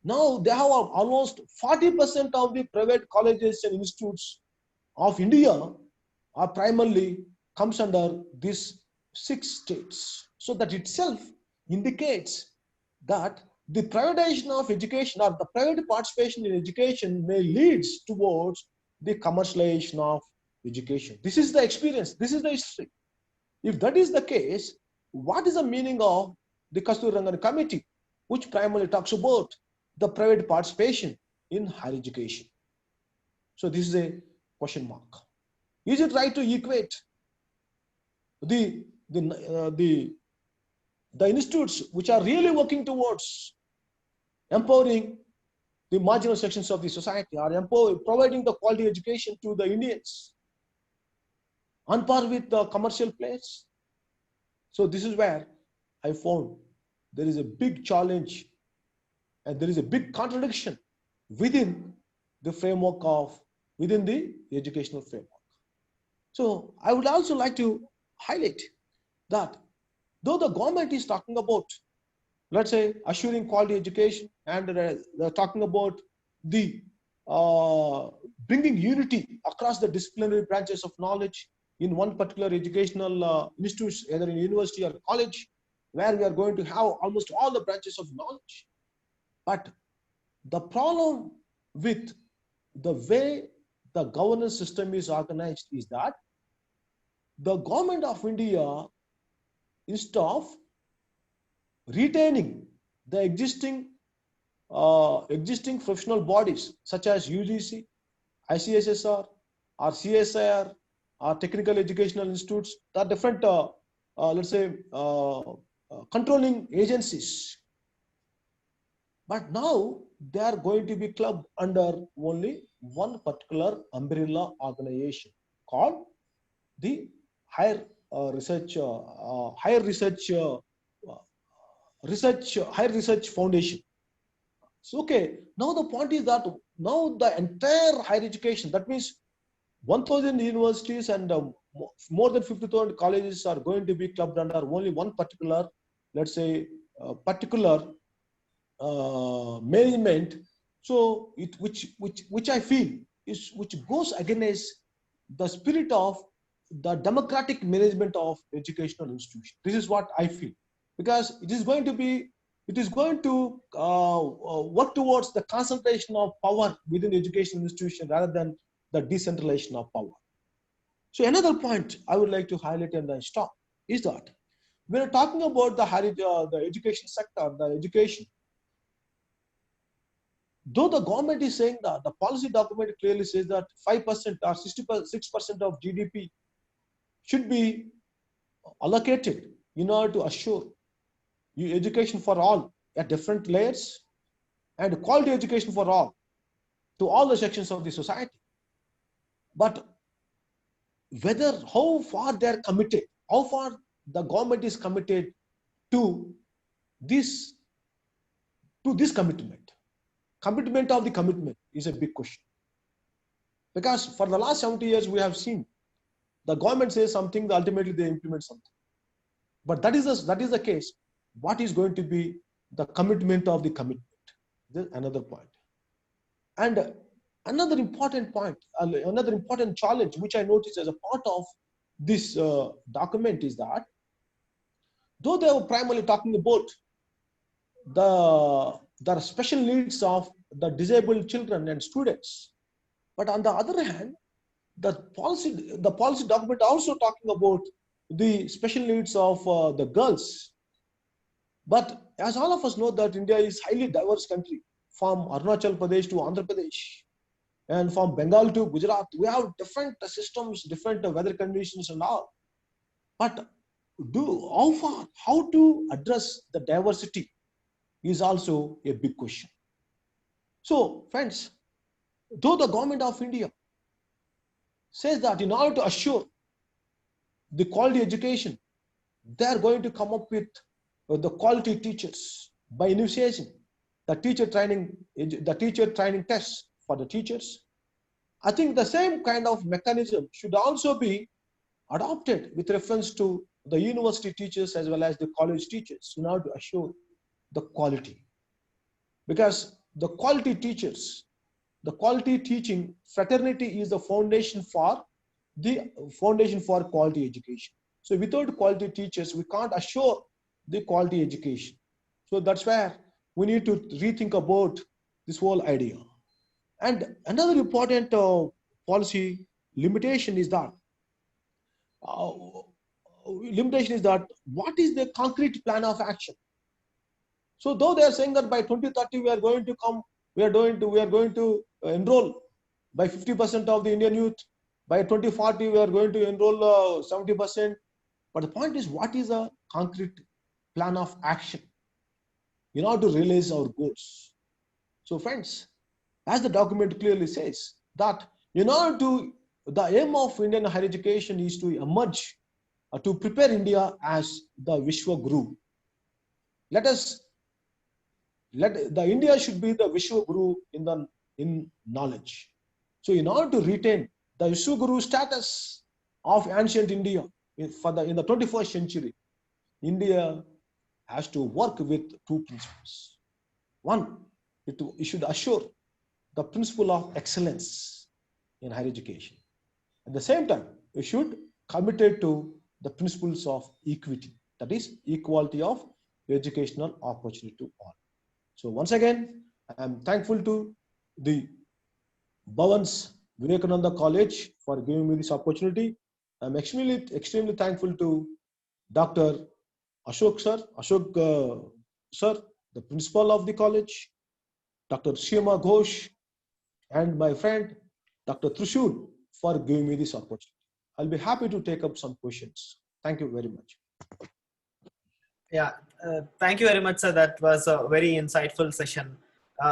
now they have almost 40% of the private colleges and institutes of India are primarily comes under these 6 states. So that itself indicates that the privatization of education or the private participation in education may lead towards the commercialization of education. This is the experience. This is the history. If that is the case, what is the meaning of the Kasturi Rangan Committee, which primarily talks about the private participation in higher education? So this is a question mark. Is it right to equate the institutes which are really working towards empowering the marginal sections of the society, or providing the quality education to the Indians, on par with the commercial players? So this is where I found there is a big challenge and there is a big contradiction within the framework within the educational framework. So I would also like to highlight that though the government is talking about, let's say, assuring quality education, and they're talking about the bringing unity across the disciplinary branches of knowledge in one particular educational institute, either in university or college, where we are going to have almost all the branches of knowledge. But the problem with the way the governance system is organized is that the government of India, instead of retaining the existing professional bodies such as UGC, ICSSR, or CSIR, or technical educational institutes, there are different, let's say, controlling agencies. But now they are going to be clubbed under only one particular umbrella organization called the Higher Research Foundation. So, okay, now the point is that now the entire higher education, that means 1,000 universities and more than 50,000 colleges are going to be clubbed under only one particular, let's say, particular management. So, which I feel is which goes against the spirit of the democratic management of educational institutions. This is what I feel, because it is going to work towards the concentration of power within the educational institution rather than the decentralization of power. So another point I would like to highlight and then stop is that when we're talking about the education sector, the education, though the government is saying that the policy document clearly says that 5% or 6% of GDP should be allocated in order to assure education for all at different layers and quality education for all to all the sections of the society. But how far they are committed, how far the government is committed to this commitment of the commitment is a big question. Because for the last 70 years, we have seen the government says something, ultimately they implement something. But that is the case. What is going to be the commitment of the commitment. This is another point. And another important point, another important challenge which I noticed as a part of this document is that though they were primarily talking about the special needs of the disabled children and students, but on the other hand, the policy document also talking about the special needs of the girls. But as all of us know that India is highly diverse country, from Arunachal Pradesh to Andhra Pradesh, and from Bengal to Gujarat, we have different systems, different weather conditions and all. But how to address the diversity is also a big question. So friends, though the government of India says that in order to assure the quality education, they are going to come up with the quality teachers by initiating the teacher training tests for the teachers. I think the same kind of mechanism should also be adopted with reference to the university teachers as well as the college teachers in order to assure the quality. Because the quality teachers, the quality teaching fraternity is the foundation for quality education. So without quality teachers, we can't assure the quality education. So that's where we need to rethink about this whole idea. And another important policy limitation is that what is the concrete plan of action? So though they are saying that by 2030 we are going to enroll by 50% of the Indian youth, by 2040 we are going to enroll 70%. But the point is, what is a concrete plan of action in order to realize our goals? So friends, as the document clearly says, that in order to, the aim of Indian higher education is to emerge, to prepare India as the Vishwa Guru. The India should be the Vishwa Guru in knowledge. So in order to retain the Vishwa Guru status of ancient India in the 21st century, India has to work with two principles. One, it should assure the principle of excellence in higher education. At the same time, we should commit it to the principles of equity, that is equality of educational opportunity to all. So once again, I am thankful to the Bhavan's Vivekananda College for giving me this opportunity. I am extremely thankful to Dr. Ashok sir, the principal of the college, Dr. Shima Ghosh, and my friend Dr. Trishul for giving me this opportunity. I'll be happy to take up some questions. Thank you very much. Yeah, thank you very much, sir. That was a very insightful session.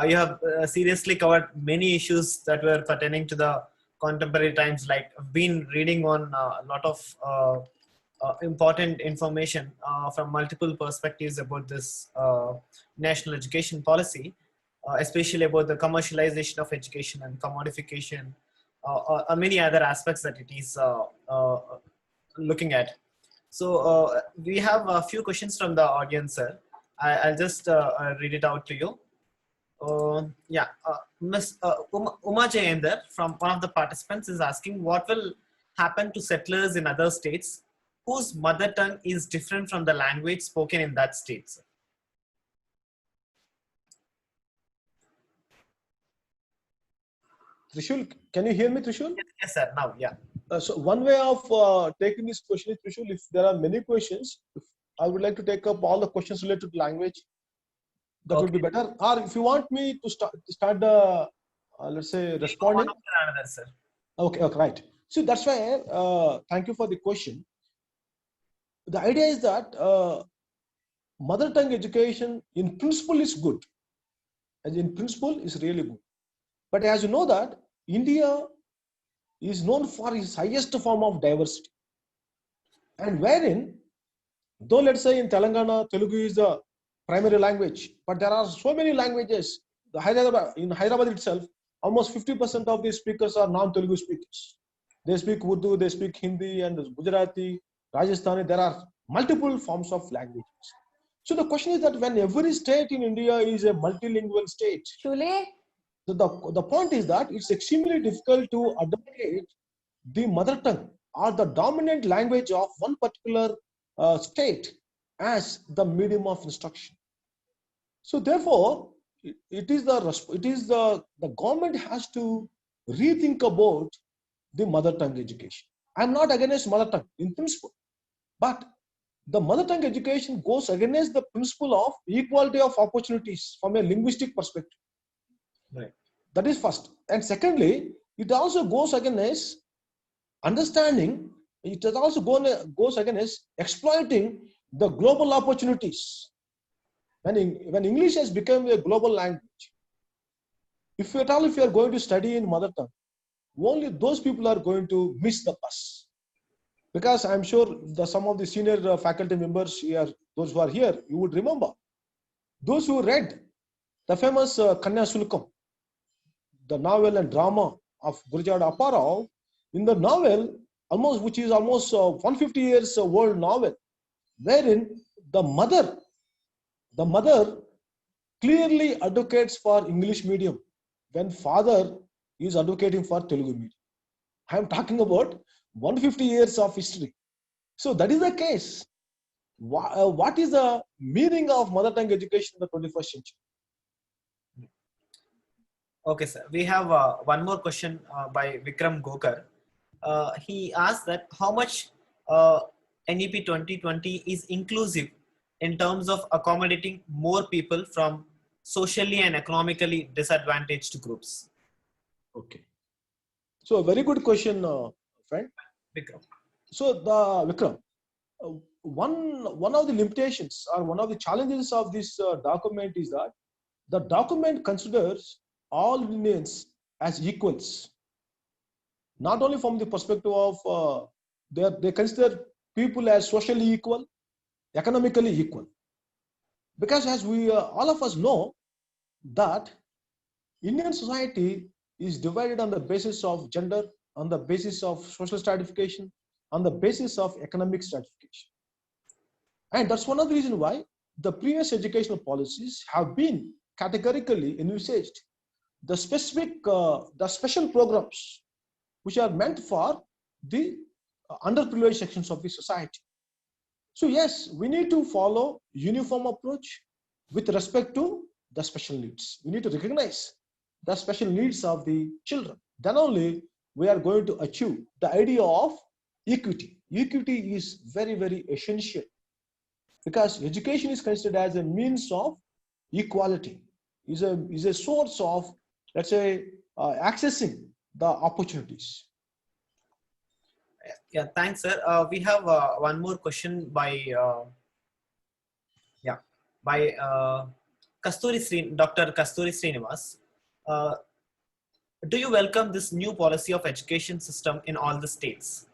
You have seriously covered many issues that were pertaining to the contemporary times. Like, I've been reading on a lot of important information from multiple perspectives about this national education policy, especially about the commercialization of education and commodification, many other aspects that it is looking at. So we have a few questions from the audience, sir. I'll just read it out to you. Ms. Uma Jayender from one of the participants is asking, what will happen to settlers in other states whose mother tongue is different from the language spoken in that state, sir? Trishul, can you hear me, Trishul? Yes, sir. Now, yeah. So one way of taking this question is, Trishul, if there are many questions, I would like to take up all the questions related to language. That would be better. Or if you want me to start the, let's say, responding. One after another, sir. Okay, right. So that's why, thank you for the question. The idea is that mother tongue education in principle is good. And in principle is really good. But as you know that India is known for its highest form of diversity. And wherein, though let's say in Telangana, Telugu is the primary language, but there are so many languages. In Hyderabad itself, almost 50% of the speakers are non-Telugu speakers. They speak Urdu, they speak Hindi and Gujarati, Rajasthani. There are multiple forms of languages. So the question is that when every state in India is a multilingual state, Shule? so the point is that it's extremely difficult to advocate the mother tongue or the dominant language of one particular state as the medium of instruction. So therefore, the government has to rethink about the mother tongue education. I'm not against mother tongue in principle, but the mother tongue education goes against the principle of equality of opportunities from a linguistic perspective. Right. That is first. And secondly, it also goes against understanding, it also goes against exploiting the global opportunities. When English has become a global language, if you are going to study in mother tongue, only those people are going to miss the bus. Because I'm sure some of the senior faculty members here, those who are here, you would remember. Those who read the famous Kanya Sulkam, the novel and drama of Gurjad Apparao, in the novel, which is almost 150 years old novel, wherein the mother clearly advocates for English medium when father is advocating for Telugu medium. I am talking about 150 years of history. So that is the case. What is the meaning of mother tongue education in the 21st century? Okay, sir. We have one more question by Vikram Gokar. He asked that how much NEP 2020 is inclusive in terms of accommodating more people from socially and economically disadvantaged groups. Okay. So a very good question, friend. Vikram. So Vikram, one of the limitations or one of the challenges of this document is that the document considers all Indians as equals, not only from the perspective of they consider people as socially equal, economically equal. Because as we all of us know that Indian society is divided on the basis of gender, on the basis of social stratification, on the basis of economic stratification. And that's one of the reasons why the previous educational policies have been categorically envisaged the special programs which are meant for the underprivileged sections of the society. So yes, we need to follow uniform approach with respect to the special needs. We need to recognize the special needs of the children. Then only we are going to achieve the idea of equity. Equity is very, very essential because education is considered as a means of equality, is a source of, let's say, accessing the opportunities. Yeah, thanks, sir. We have one more question by Dr. Kasturi Srinivas. Do you welcome this new policy of education system in all the states?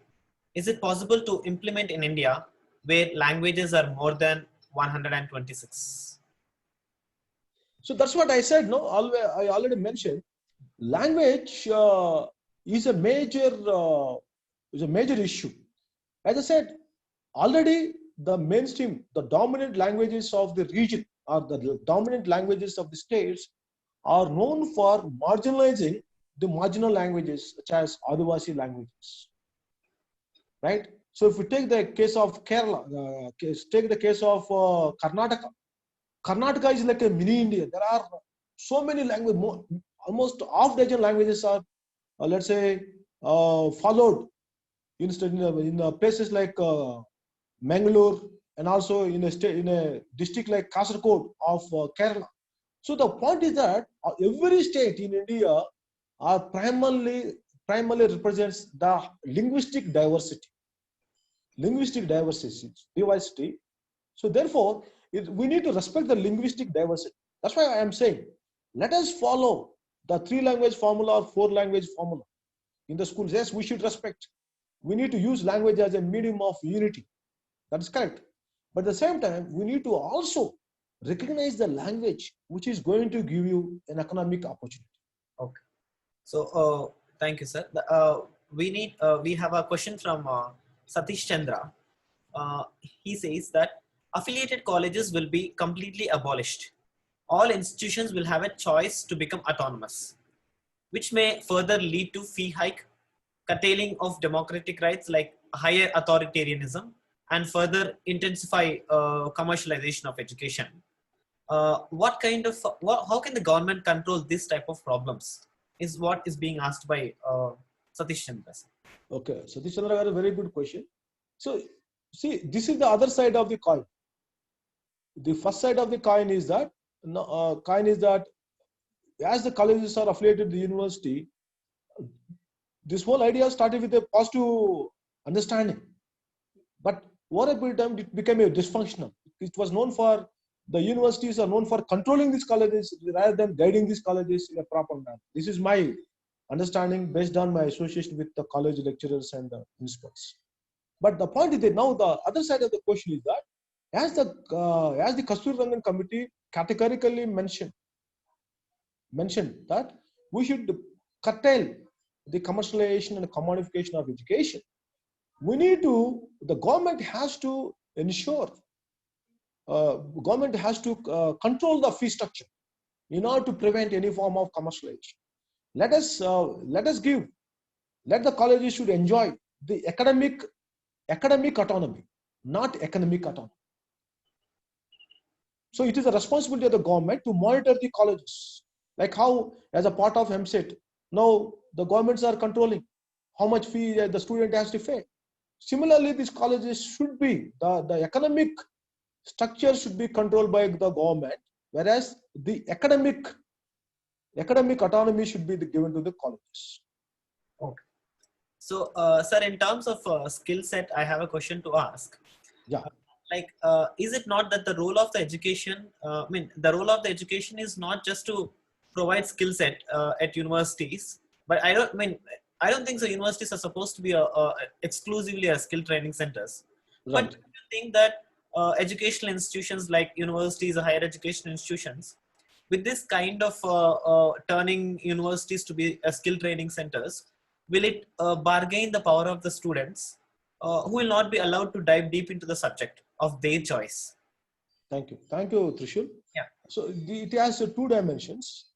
Is it possible to implement in India where languages are more than 126? So that's what I said. No, I already mentioned. Language is a major issue. As I said, already the mainstream, the dominant languages of the region or the dominant languages of the states are known for marginalizing the marginal languages such as Adivasi languages. Right? So if we take the case of Kerala, take the case of Karnataka. Karnataka is like a mini India. There are so many languages, almost half dozen languages are, let's say, followed in places like Mangalore and also in a district like Kasaragod of Kerala. So the point is that every state in India are primarily represents the linguistic diversity. So therefore, we need to respect the linguistic diversity. That's why I am saying, let us follow the 3-language formula or 4-language formula in the schools. Yes, we should respect. We need to use language as a medium of unity. That is correct. But at the same time, we need to also recognize the language which is going to give you an economic opportunity. Okay. So thank you, sir. We have a question from Satish Chandra. He says that affiliated colleges will be completely abolished. All institutions will have a choice to become autonomous, which may further lead to fee hike, curtailing of democratic rights like higher authoritarianism, and further intensify commercialization of education. How can the government control this type of problems is what is being asked by Satish Chandra. Okay, so this is a very good question. So, see, this is the other side of the coin. The first side of the coin is that, as the colleges are affiliated to the university, this whole idea started with a positive understanding, but over a period of time it became a dysfunctional. It was known for, the universities are known for controlling these colleges rather than guiding these colleges in a proper manner. This is my understanding based on my association with the college lecturers and the principals. But the point is that now the other side of the question is that, as the Kasturi Rangan committee categorically mentioned that we should curtail the commercialization and commodification of education. The government has to ensure, control the fee structure in order to prevent any form of commercialization. Let the colleges should enjoy the academic autonomy, not economic autonomy. So it is the responsibility of the government to monitor the colleges, like how, as a part of MSET, now the governments are controlling how much fee the student has to pay. Similarly, these colleges should be, the economic structure should be controlled by the government, whereas the academic autonomy should be given to the colleges. Okay. So, sir, in terms of skill set, I have a question to ask. Yeah. Is it not that the role of the education, the role of the education is not just to provide skill set at universities, but I don't think so. Universities are supposed to be exclusively a skill training centers. Right. But do you think that educational institutions like universities or higher education institutions, with this kind of turning universities to be skill training centers, will it bargain the power of the students who will not be allowed to dive deep into the subject of their choice? Thank you, Trishul. Yeah. So it has two dimensions.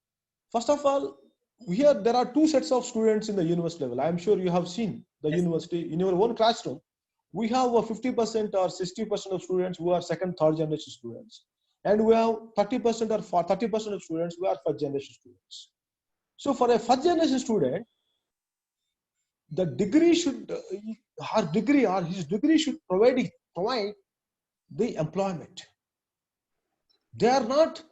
First of all, here there are two sets of students in the university level. I am sure you have seen the Yes. university in your own classroom. We have 50% or 60% of students who are second, third generation students, and we have 30% or 30% of students who are first generation students. So for a first generation student, the degree should, his degree should provide the employment. They are not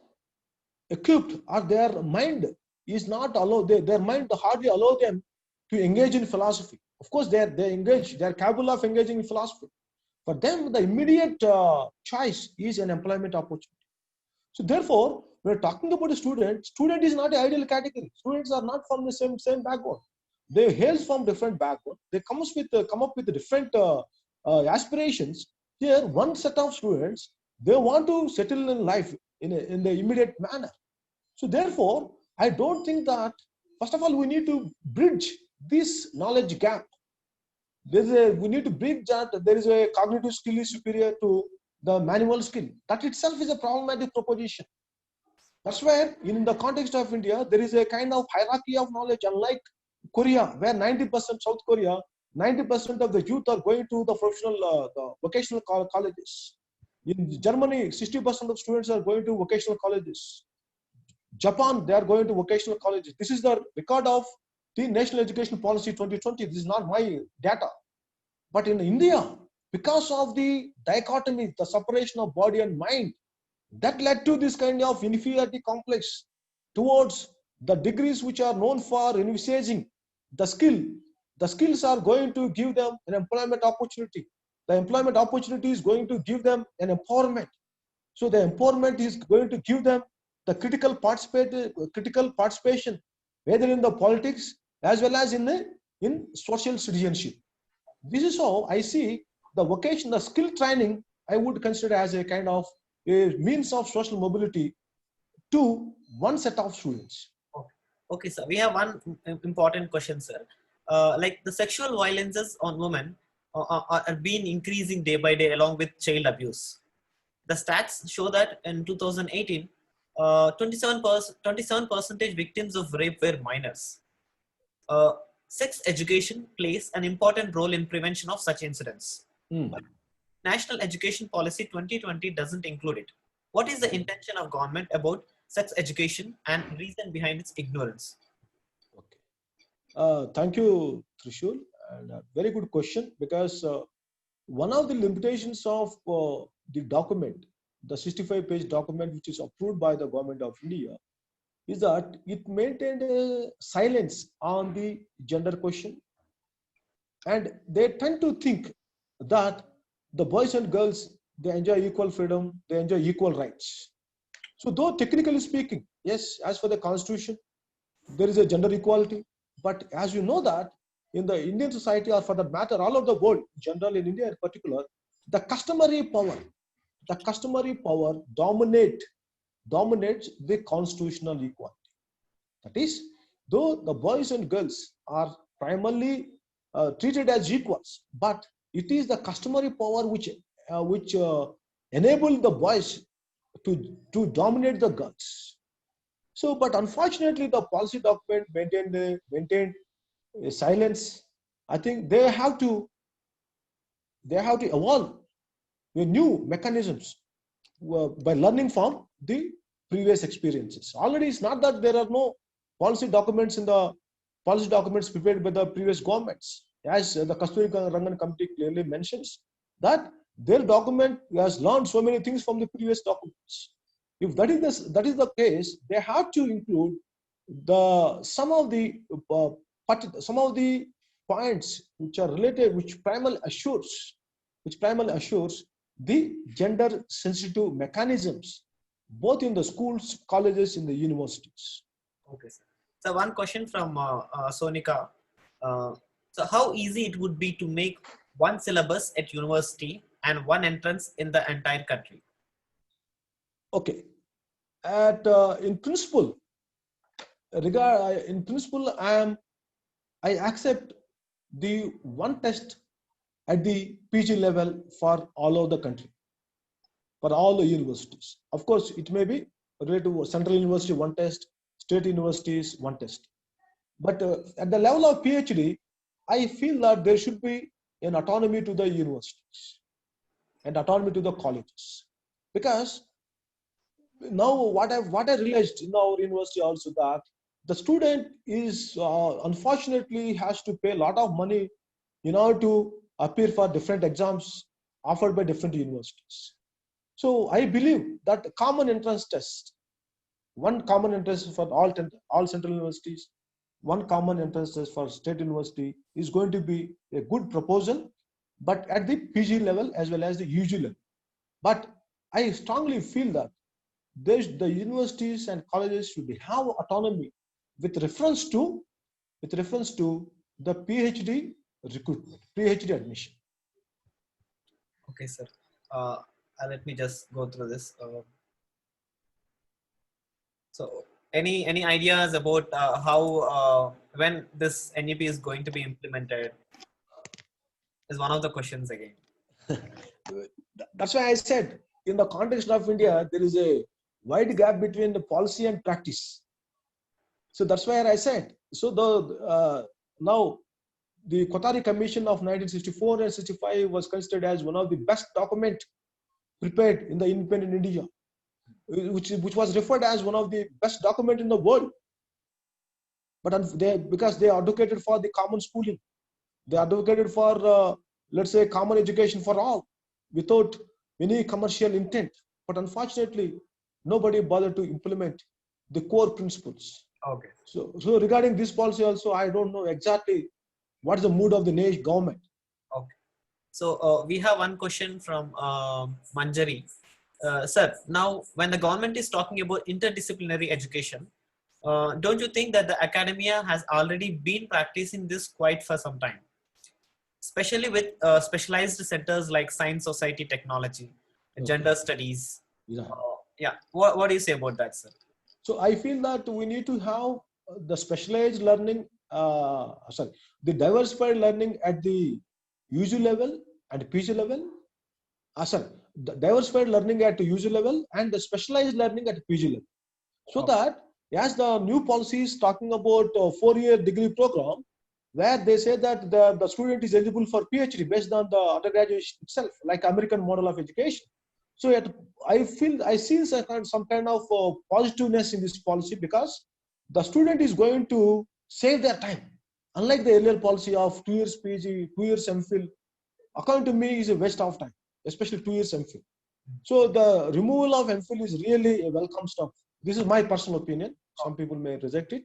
equipped, or their mind is not allowed, their mind hardly allow them to engage in philosophy. Of course, they are capable of engaging in philosophy. For them, the immediate choice is an employment opportunity. So therefore, when we're talking about a student is not an ideal category. Students are not from the same background. They hail from different background. They come up with different aspirations. Here, one set of students, they want to settle in life in the immediate manner. So therefore, I don't think that, first of all, we need to bridge this knowledge gap. We need to bridge that there is a cognitive skill is superior to the manual skill. That itself is a problematic proposition. That's where, in the context of India, there is a kind of hierarchy of knowledge, unlike Korea, where 90% South Korea, 90% of the youth are going to the professional, the vocational colleges. In Germany, 60% of students are going to vocational colleges. Japan, they are going to vocational colleges. This is the record of the National Education Policy 2020. This is not my data. But in India, because of the dichotomy, the separation of body and mind, that led to this kind of inferiority complex towards the degrees which are known for envisaging the skill. The skills are going to give them an employment opportunity. The employment opportunity is going to give them an empowerment. So the empowerment is going to give them the critical participation, whether in the politics as well as in social citizenship. This is how I see the vocation, the skill training, I would consider as a kind of a means of social mobility to one set of students. Okay, sir. We have one important question, sir. Like the sexual violences on women are being increasing day by day along with child abuse. The stats show that in 2018, 27% victims of rape were minors. Sex education plays an important role in prevention of such incidents. But National Education Policy 2020 doesn't include it. What is the intention of government about sex education and reason behind its ignorance? Okay. Thank you, Trishul. And a very good question, because one of the limitations of the document, the 65-page document which is approved by the government of India, is that it maintained a silence on the gender question. And they tend to think that the boys and girls, they enjoy equal freedom, they enjoy equal rights. So though technically speaking, yes, as for the constitution, there is a gender equality. But as you know that in the Indian society, or for that matter, all over the world, generally in India in particular, the customary power dominates the constitutional equality. That is, though the boys and girls are primarily treated as equals, but it is the customary power which enable the boys to dominate the girls. So, but unfortunately, the policy document maintained a silence. I think they have to evolve with new mechanisms by learning from the previous experiences. Already, it's not that there are no policy documents prepared by the previous governments. As the Kasturi Rangan Committee clearly mentions, that their document has learned so many things from the previous documents. If that is the case, they have to include some of the points which are related, which primarily assures the gender sensitive mechanisms, both in the schools, colleges, in the universities. Okay, sir. So one question from Sonika. So how easy it would be to make one syllabus at university and one entrance in the entire country? Okay. In principle, I accept the one test at the PG level for all over the country, for all the universities. Of course, it may be related to central university one test, state universities one test. But at the level of PhD, I feel that there should be an autonomy to the universities and autonomy to the colleges, because now what I realized in our university also, that the student is unfortunately has to pay a lot of money in order to appear for different exams offered by different universities. So I believe that common entrance test, one common entrance for all central universities, one common entrance test for state university, is going to be a good proposal, but at the PG level as well as the UG level. But I strongly feel that the universities and colleges should have autonomy with reference to the PhD recruitment, PhD admission. Okay, sir. Let me just go through this. So, any ideas about how when this NEP is going to be implemented? Is one of the questions again. That's why I said, in the context of India, there is a wide gap between the policy and practice. So that's why I said. So now the Kothari Commission of 1964 and 65 was considered as one of the best document prepared in the independent India, which was referred as one of the best document in the world. But because they advocated for the common schooling, they advocated for let's say common education for all, without any commercial intent. But unfortunately, nobody bothered to implement the core principles. Okay. So regarding this policy also, I don't know exactly what is the mood of the nation government. Okay. So we have one question from Manjari. Sir, now when the government is talking about interdisciplinary education, don't you think that the academia has already been practicing this quite for some time? Especially with specialized centers like science, society, technology, gender studies. Yeah. What do you say about that, sir? So I feel that we need to have the specialized learning, the diversified learning at the UG level and PG level. the diversified learning at UG level and the specialized learning at PG level. So that as the new policy is talking about a 4-year degree program, where they say that the student is eligible for PhD based on the undergraduate itself, like American model of education. So I see some kind of positiveness in this policy, because the student is going to save their time. Unlike the earlier policy of 2 years PG, 2 years MPhil, according to me is a waste of time, especially 2 years MPhil. So the removal of MPhil is really a welcome step. This is my personal opinion. Some people may reject it.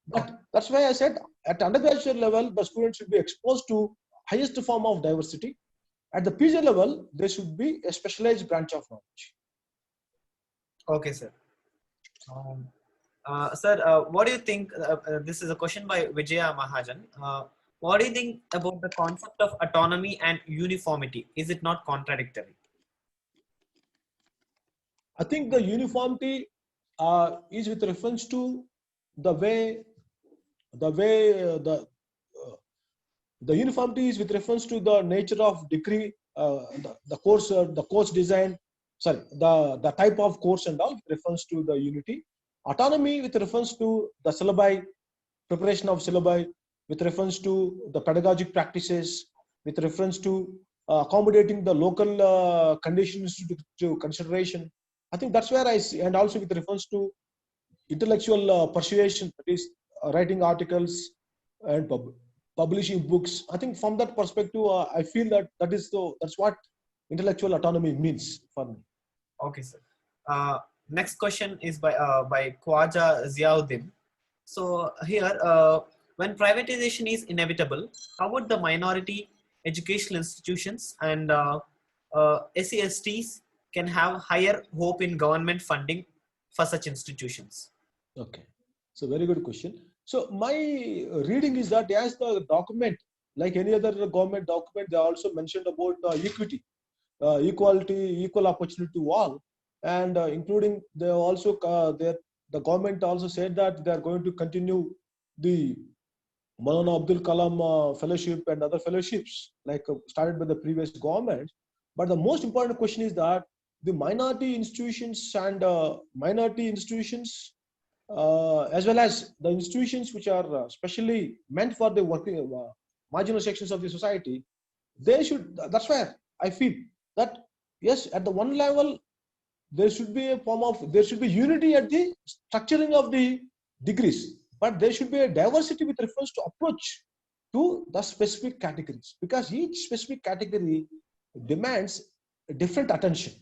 But that's why I said at undergraduate level, the students should be exposed to highest form of diversity. At the PG level, there should be a specialized branch of knowledge. Okay, sir. Sir, what do you think? This is a question by Vijaya Mahajan. What do you think about the concept of autonomy and uniformity? Is it not contradictory? I think the uniformity is with reference to the uniformity is with reference to the nature of degree, the course design, the type of course and all, with reference to the unity. Autonomy with reference to the syllabi, preparation of syllabi, with reference to the pedagogic practices, with reference to accommodating the local conditions to consideration. I think that's where I see, and also with reference to intellectual persuasion, that is writing articles and publishing books. I think from that perspective, I feel that's what intellectual autonomy means for me. Okay, sir. Next question is by Khwaja Ziauddin. So here, when privatization is inevitable, how would the minority educational institutions and SCSTs can have higher hope in government funding for such institutions? Okay, so very good question. So my reading is that as the document, like any other government document, they also mentioned about equity, equality, equal opportunity to all, and including they also the government also said that they are going to continue the Maulana Abdul Kalam fellowship and other fellowships like started by the previous government. But the most important question is that the minority institutions and minority institutions, as well as the institutions which are specially meant for the working marginal sections of the society, they should. That's where I feel that yes, at the one level, there should be there should be unity at the structuring of the degrees, but there should be a diversity with reference to approach to the specific categories, because each specific category demands a different attention.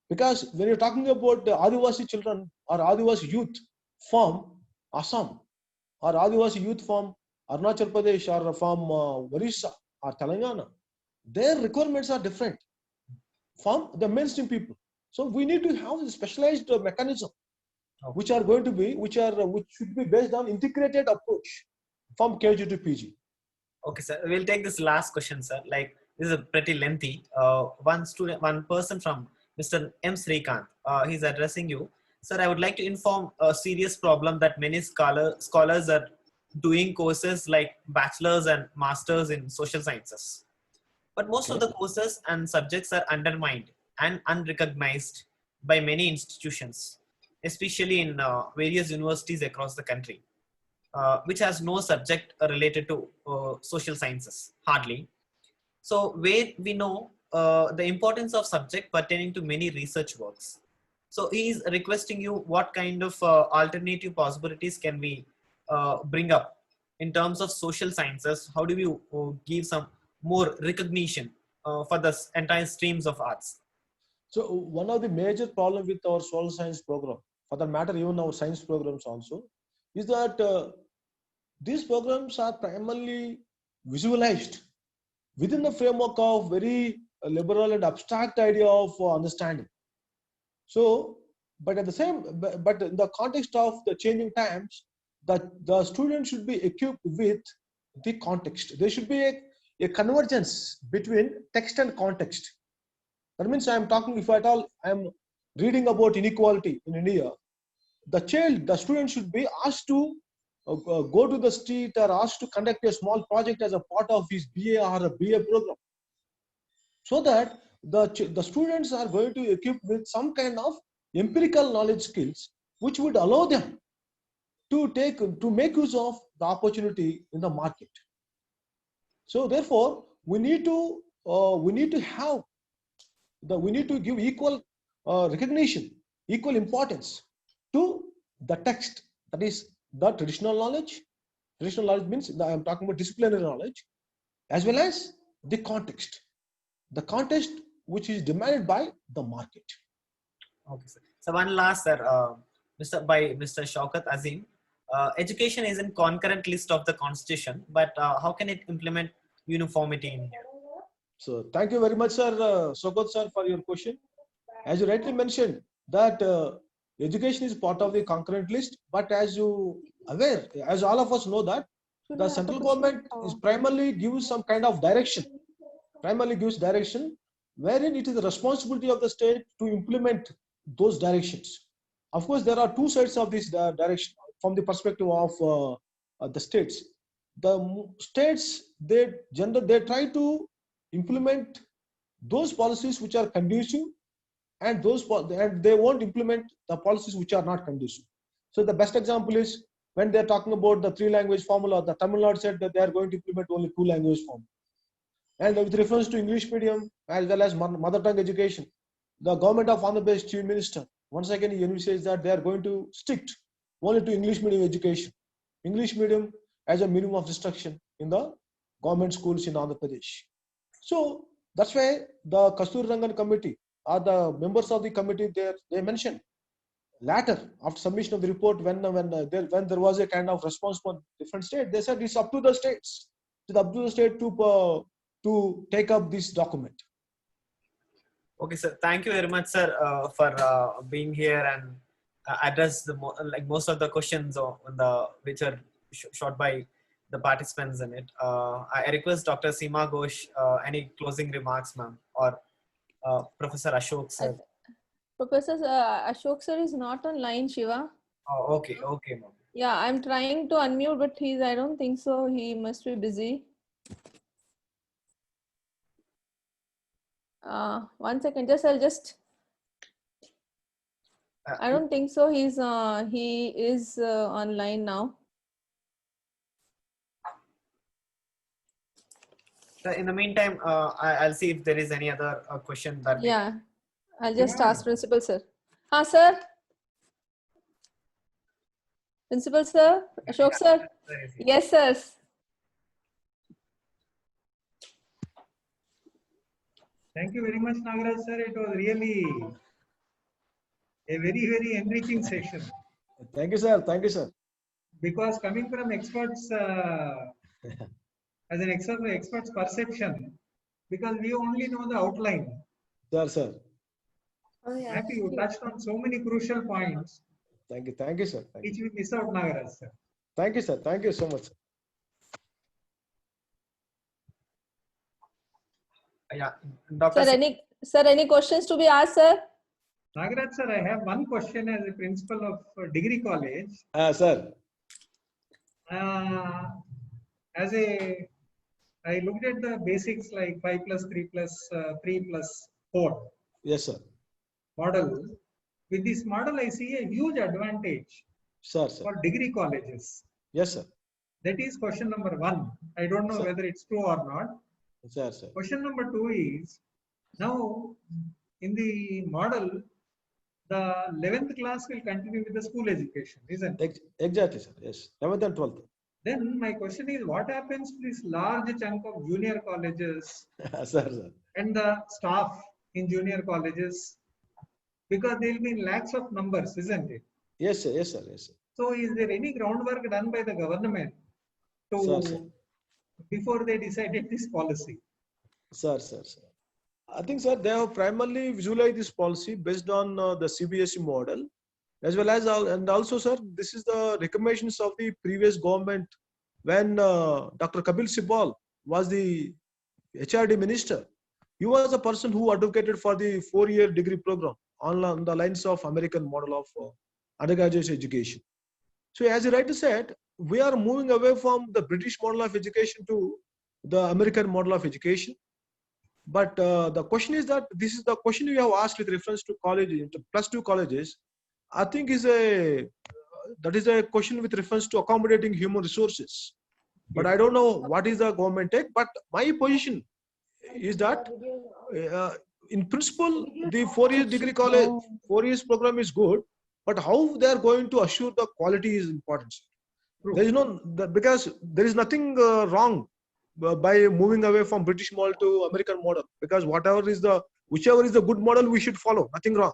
Because when you're talking about the Adivasi children or Adivasi youth from Assam, or Adivasi youth from Arunachal Pradesh, or from Orissa or Telangana, their requirements are different from the mainstream people. So we need to have a specialized mechanism, which are going to be, which should be based on integrated approach from KG to PG. Okay, sir. We'll take this last question, sir. Like, this is pretty lengthy. One person from Mr. M. Srikant, he's addressing you. Sir, I would like to inform a serious problem that many scholars are doing courses like bachelor's and master's in social sciences. But most of the courses and subjects are undermined and unrecognized by many institutions, especially in various universities across the country, which has no subject related to social sciences, hardly. So where we know the importance of subject pertaining to many research works. So he is requesting you what kind of alternative possibilities can we bring up in terms of social sciences. How do we give some more recognition for the entire streams of arts? So one of the major problems with our social science program, for that matter, even our science programs also, is that these programs are primarily visualized within the framework of very liberal and abstract idea of understanding. So, but in the context of the changing times, the student should be equipped with the context. There should be a convergence between text and context. That means if at all I'm reading about inequality in India, the student should be asked to go to the street or asked to conduct a small project as a part of his BA or a BA program, so that the students are going to equip with some kind of empirical knowledge skills, which would allow them to make use of the opportunity in the market. So therefore, we need to have we need to give equal recognition, equal importance to the text, that is the traditional knowledge. Traditional knowledge means I am talking about disciplinary knowledge, as well as the context which is demanded by the market. Okay, sir. So one last, sir, Mr. Shaukat Azim. Education is in concurrent list of the constitution, but how can it implement uniformity in here? So thank you very much, sir, Sokat sir, for your question. As you rightly mentioned, that education is part of the concurrent list, but as you aware, as all of us know, that the central government is primarily gives some kind of direction, wherein it is the responsibility of the state to implement those directions. Of course, there are two sides of this direction from the perspective of the states. The states, they try to implement those policies which are conducive, and they won't implement the policies which are not conducive. So the best example is when they're talking about the 3-language formula, the Tamil Nadu said that they are going to implement only 2-language formula. And with reference to English medium as well as mother tongue education, the government of Andhra Pradesh Chief Minister once again he says that they are going to stick only to English medium education. English medium as a minimum of instruction in the government schools in Andhra Pradesh. So that's why the Kasturi Rangan committee or the members of the committee they mentioned later after submission of the report when there was a kind of response from different states, they said it's up to the states. It's up to the state to take up this document. Okay, sir. Thank you very much, sir, for being here and address the most of the questions which are shot by the participants in it. I request Dr. Seema Ghosh any closing remarks, ma'am, or Professor Ashok sir. Professor Ashok sir is not online, Shiva. Oh, okay, ma'am. Yeah, I'm trying to unmute, but I don't think so. He must be busy. 1 second, I don't think so. He is online now. So in the meantime, I'll see if there is any other question that. Yeah, I'll just ask Principal sir. Sir. Principal sir, Ashok sir. Yes, sir. Thank you very much, Nagaraj sir. It was really a very, very enriching session. Thank you, sir. Thank you, sir. Because coming from experts, as an expert's perception, because we only know the outline. Sir. Oh, yeah. Happy you touched on so many crucial points. Thank you, sir. Which we miss out, Nagaraj sir. Thank you, sir. Thank you so much. Yeah, Dr. Sir, any questions to be asked, sir? Nagaraj sir, I have one question as a principal of degree college. Sir. I looked at the basics like 5 plus 3 plus 3 plus 4. Yes, sir. Model. With this model, I see a huge advantage sir. For degree colleges. Yes, sir. That is question number 1. I don't know whether it's true or not. Sir. Question number 2 is, now in the model, the 11th class will continue with the school education, isn't it? Exactly, sir. Yes. 11th and 12th. Then my question is, what happens to this large chunk of junior colleges sir. and the staff in junior colleges? Because they will be in lakhs of numbers, isn't it? Yes, sir. So is there any groundwork done by the government sir. Before they decided this policy? Sir. I think, sir, they have primarily visualized this policy based on the CBSE model, as well as, and also, sir, this is the recommendations of the previous government when Dr. Kapil Sibal was the HRD minister. He was a person who advocated for the 4-year degree program on the lines of American model of undergraduate education. So as you rightly said, we are moving away from the British model of education to the American model of education. But the question is that this is the question you have asked with reference to college, +2 colleges. I think that is a question with reference to accommodating human resources. But I don't know what is the government take. But my position is that in principle, the 4 years degree college, 4 years program is good. But how they are going to assure the quality is important. There is because there is nothing wrong by moving away from British model to American model, because whichever is the good model, we should follow. Nothing wrong.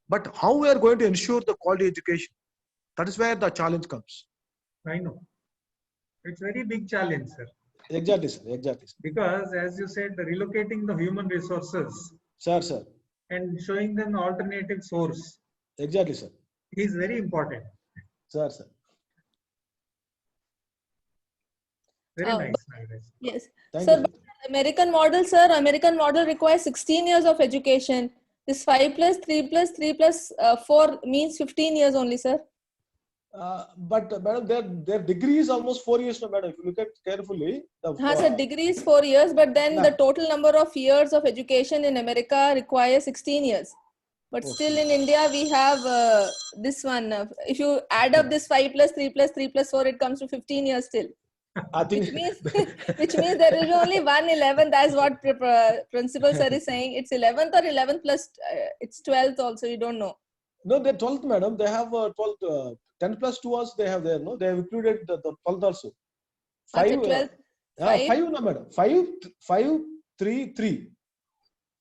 But how we are going to ensure the quality education? That is where the challenge comes. I know. It's very big challenge, sir. Exactly, sir. Exactly, sir. Because as you said, relocating the human resources Sir. and showing them alternative source Exactly, sir. is very important. Sir. Very nice, Nagaraj. Yes. Thank Sir, you, but American model, sir, American model requires 16 years of education. This 5 plus 3 plus 3 plus 4 means 15 years only, sir. But madam, their degree is almost 4 years now, madam. If you look at carefully, Sir, degree is 4 years, but then the total number of years of education in America requires 16 years. But still in India, we have this one. If you add up this 5 plus 3 plus 3 plus 4, it comes to 15 years still. I think Which means there is only 1/11. That's what principal sir is saying. It's 11th or 11th plus it's 12th also. You don't know. no, they're 12th, madam. They have 12th, 10 plus 2 also they have there. No, they have included the 12th also. 5, 12th. 5, no, madam. 5, 3, 3.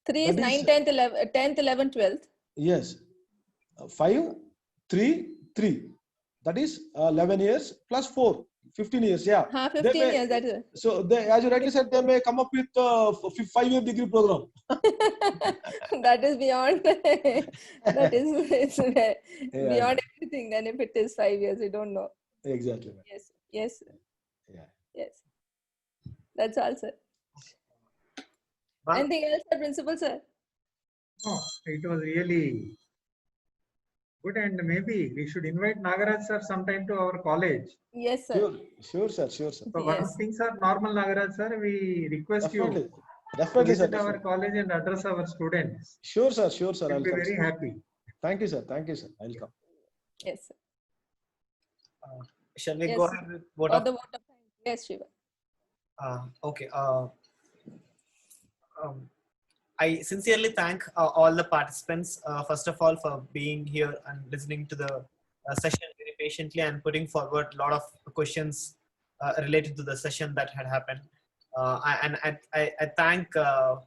3 is 9, 10th, 11th, 10th, 11th, 12th. Yes. 5, 3, 3. That is 11 years plus 4. 15 years, yeah. 15 years, that is. So, as you rightly said, they may come up with a 5-year degree program. That is beyond. That is it's beyond everything. Then if it is 5 years, we don't know. Exactly. Yes. Yes. Yeah. Yes. That's all, sir. Anything else, sir, principal, sir? No, it was really good, and maybe we should invite Nagaraj sir sometime to our college. Yes, sir. Sure, sir. So once things are normal, Nagaraj sir, we request Definitely. you Definitely, to visit sir. our college and address our students. Sure, sir. We'll I'll be come, very sir. happy. Thank you, sir. I'll come. Yes, sir. Shall we Yes, go sir. ahead with vote Or of the vote of thanks. Yes, Shiva. okay. I sincerely thank all the participants, first of all, for being here and listening to the session very patiently and putting forward a lot of questions related to the session that had happened. I thank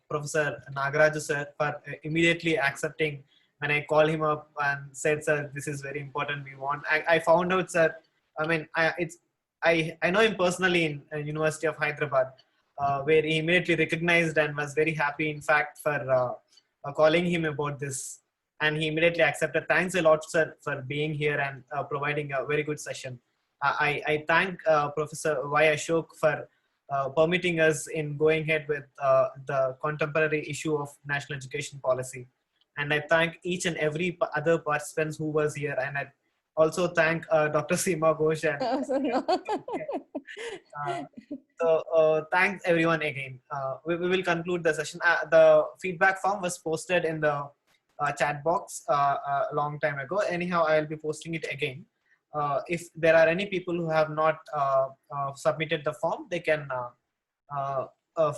Professor Nagaraju sir for immediately accepting when I called him up and said, "Sir, this is very important. We want." I found out, sir. I mean, I know him personally in University of Hyderabad, where he immediately recognized and was very happy, in fact, for calling him about this. And he immediately accepted. Thanks a lot, sir, for being here and providing a very good session. I thank Professor Y. Ashok for permitting us in going ahead with the contemporary issue of national education policy. And I thank each and every other participants who was here. And I also thank Dr. Seema Ghosh. And, so thanks everyone again. We will conclude the session. The feedback form was posted in the chat box a long time ago. Anyhow, I will be posting it again. If there are any people who have not submitted the form, they can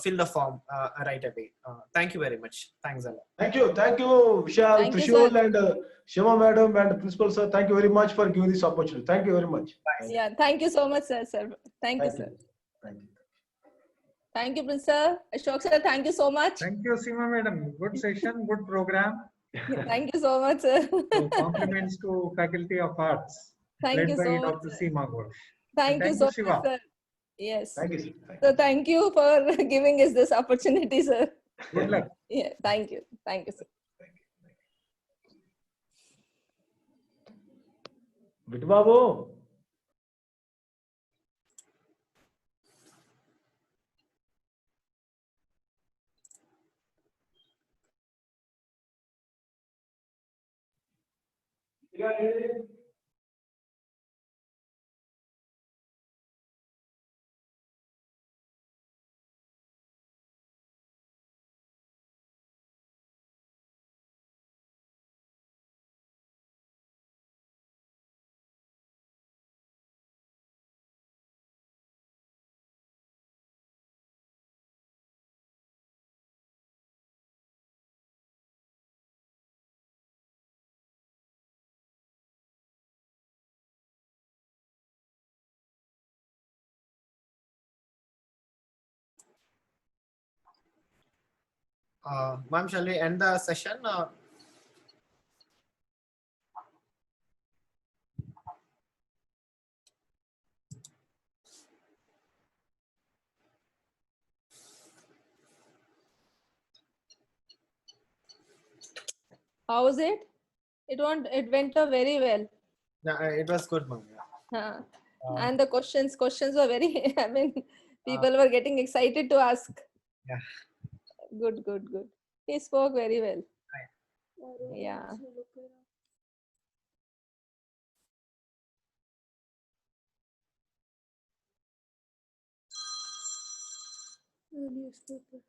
fill the form right away. Thank you very much. Thanks a lot. Thank you, Vishal, Thank you, Trishul, sir. and Shema madam and principal sir. Thank you very much for giving this opportunity. Thank you very much. Yeah, thank you so much, sir. Thank you, sir. Thank you. Thank you, Prince sir. Ashok sir, thank you so much. Thank you, Seema madam. Good session, good program. Thank you so much, sir. So compliments to Faculty of Arts, Thank led you by so much, Dr. sir. Seema Ghosh. Thank you And so Shiva. much, sir. Yes. Thank you, sir. So thank you for giving us this opportunity, sir. Good luck. Yeah, thank you. Thank you, sir. Bittu Babu. Ma'am, shall we end the session? How was it? It went up very well. Yeah, it was good, ma'am. Huh. Uh, And the questions were very, I mean, people were getting excited to ask. Yeah. Good. He spoke very well. Yeah. Earliest paper.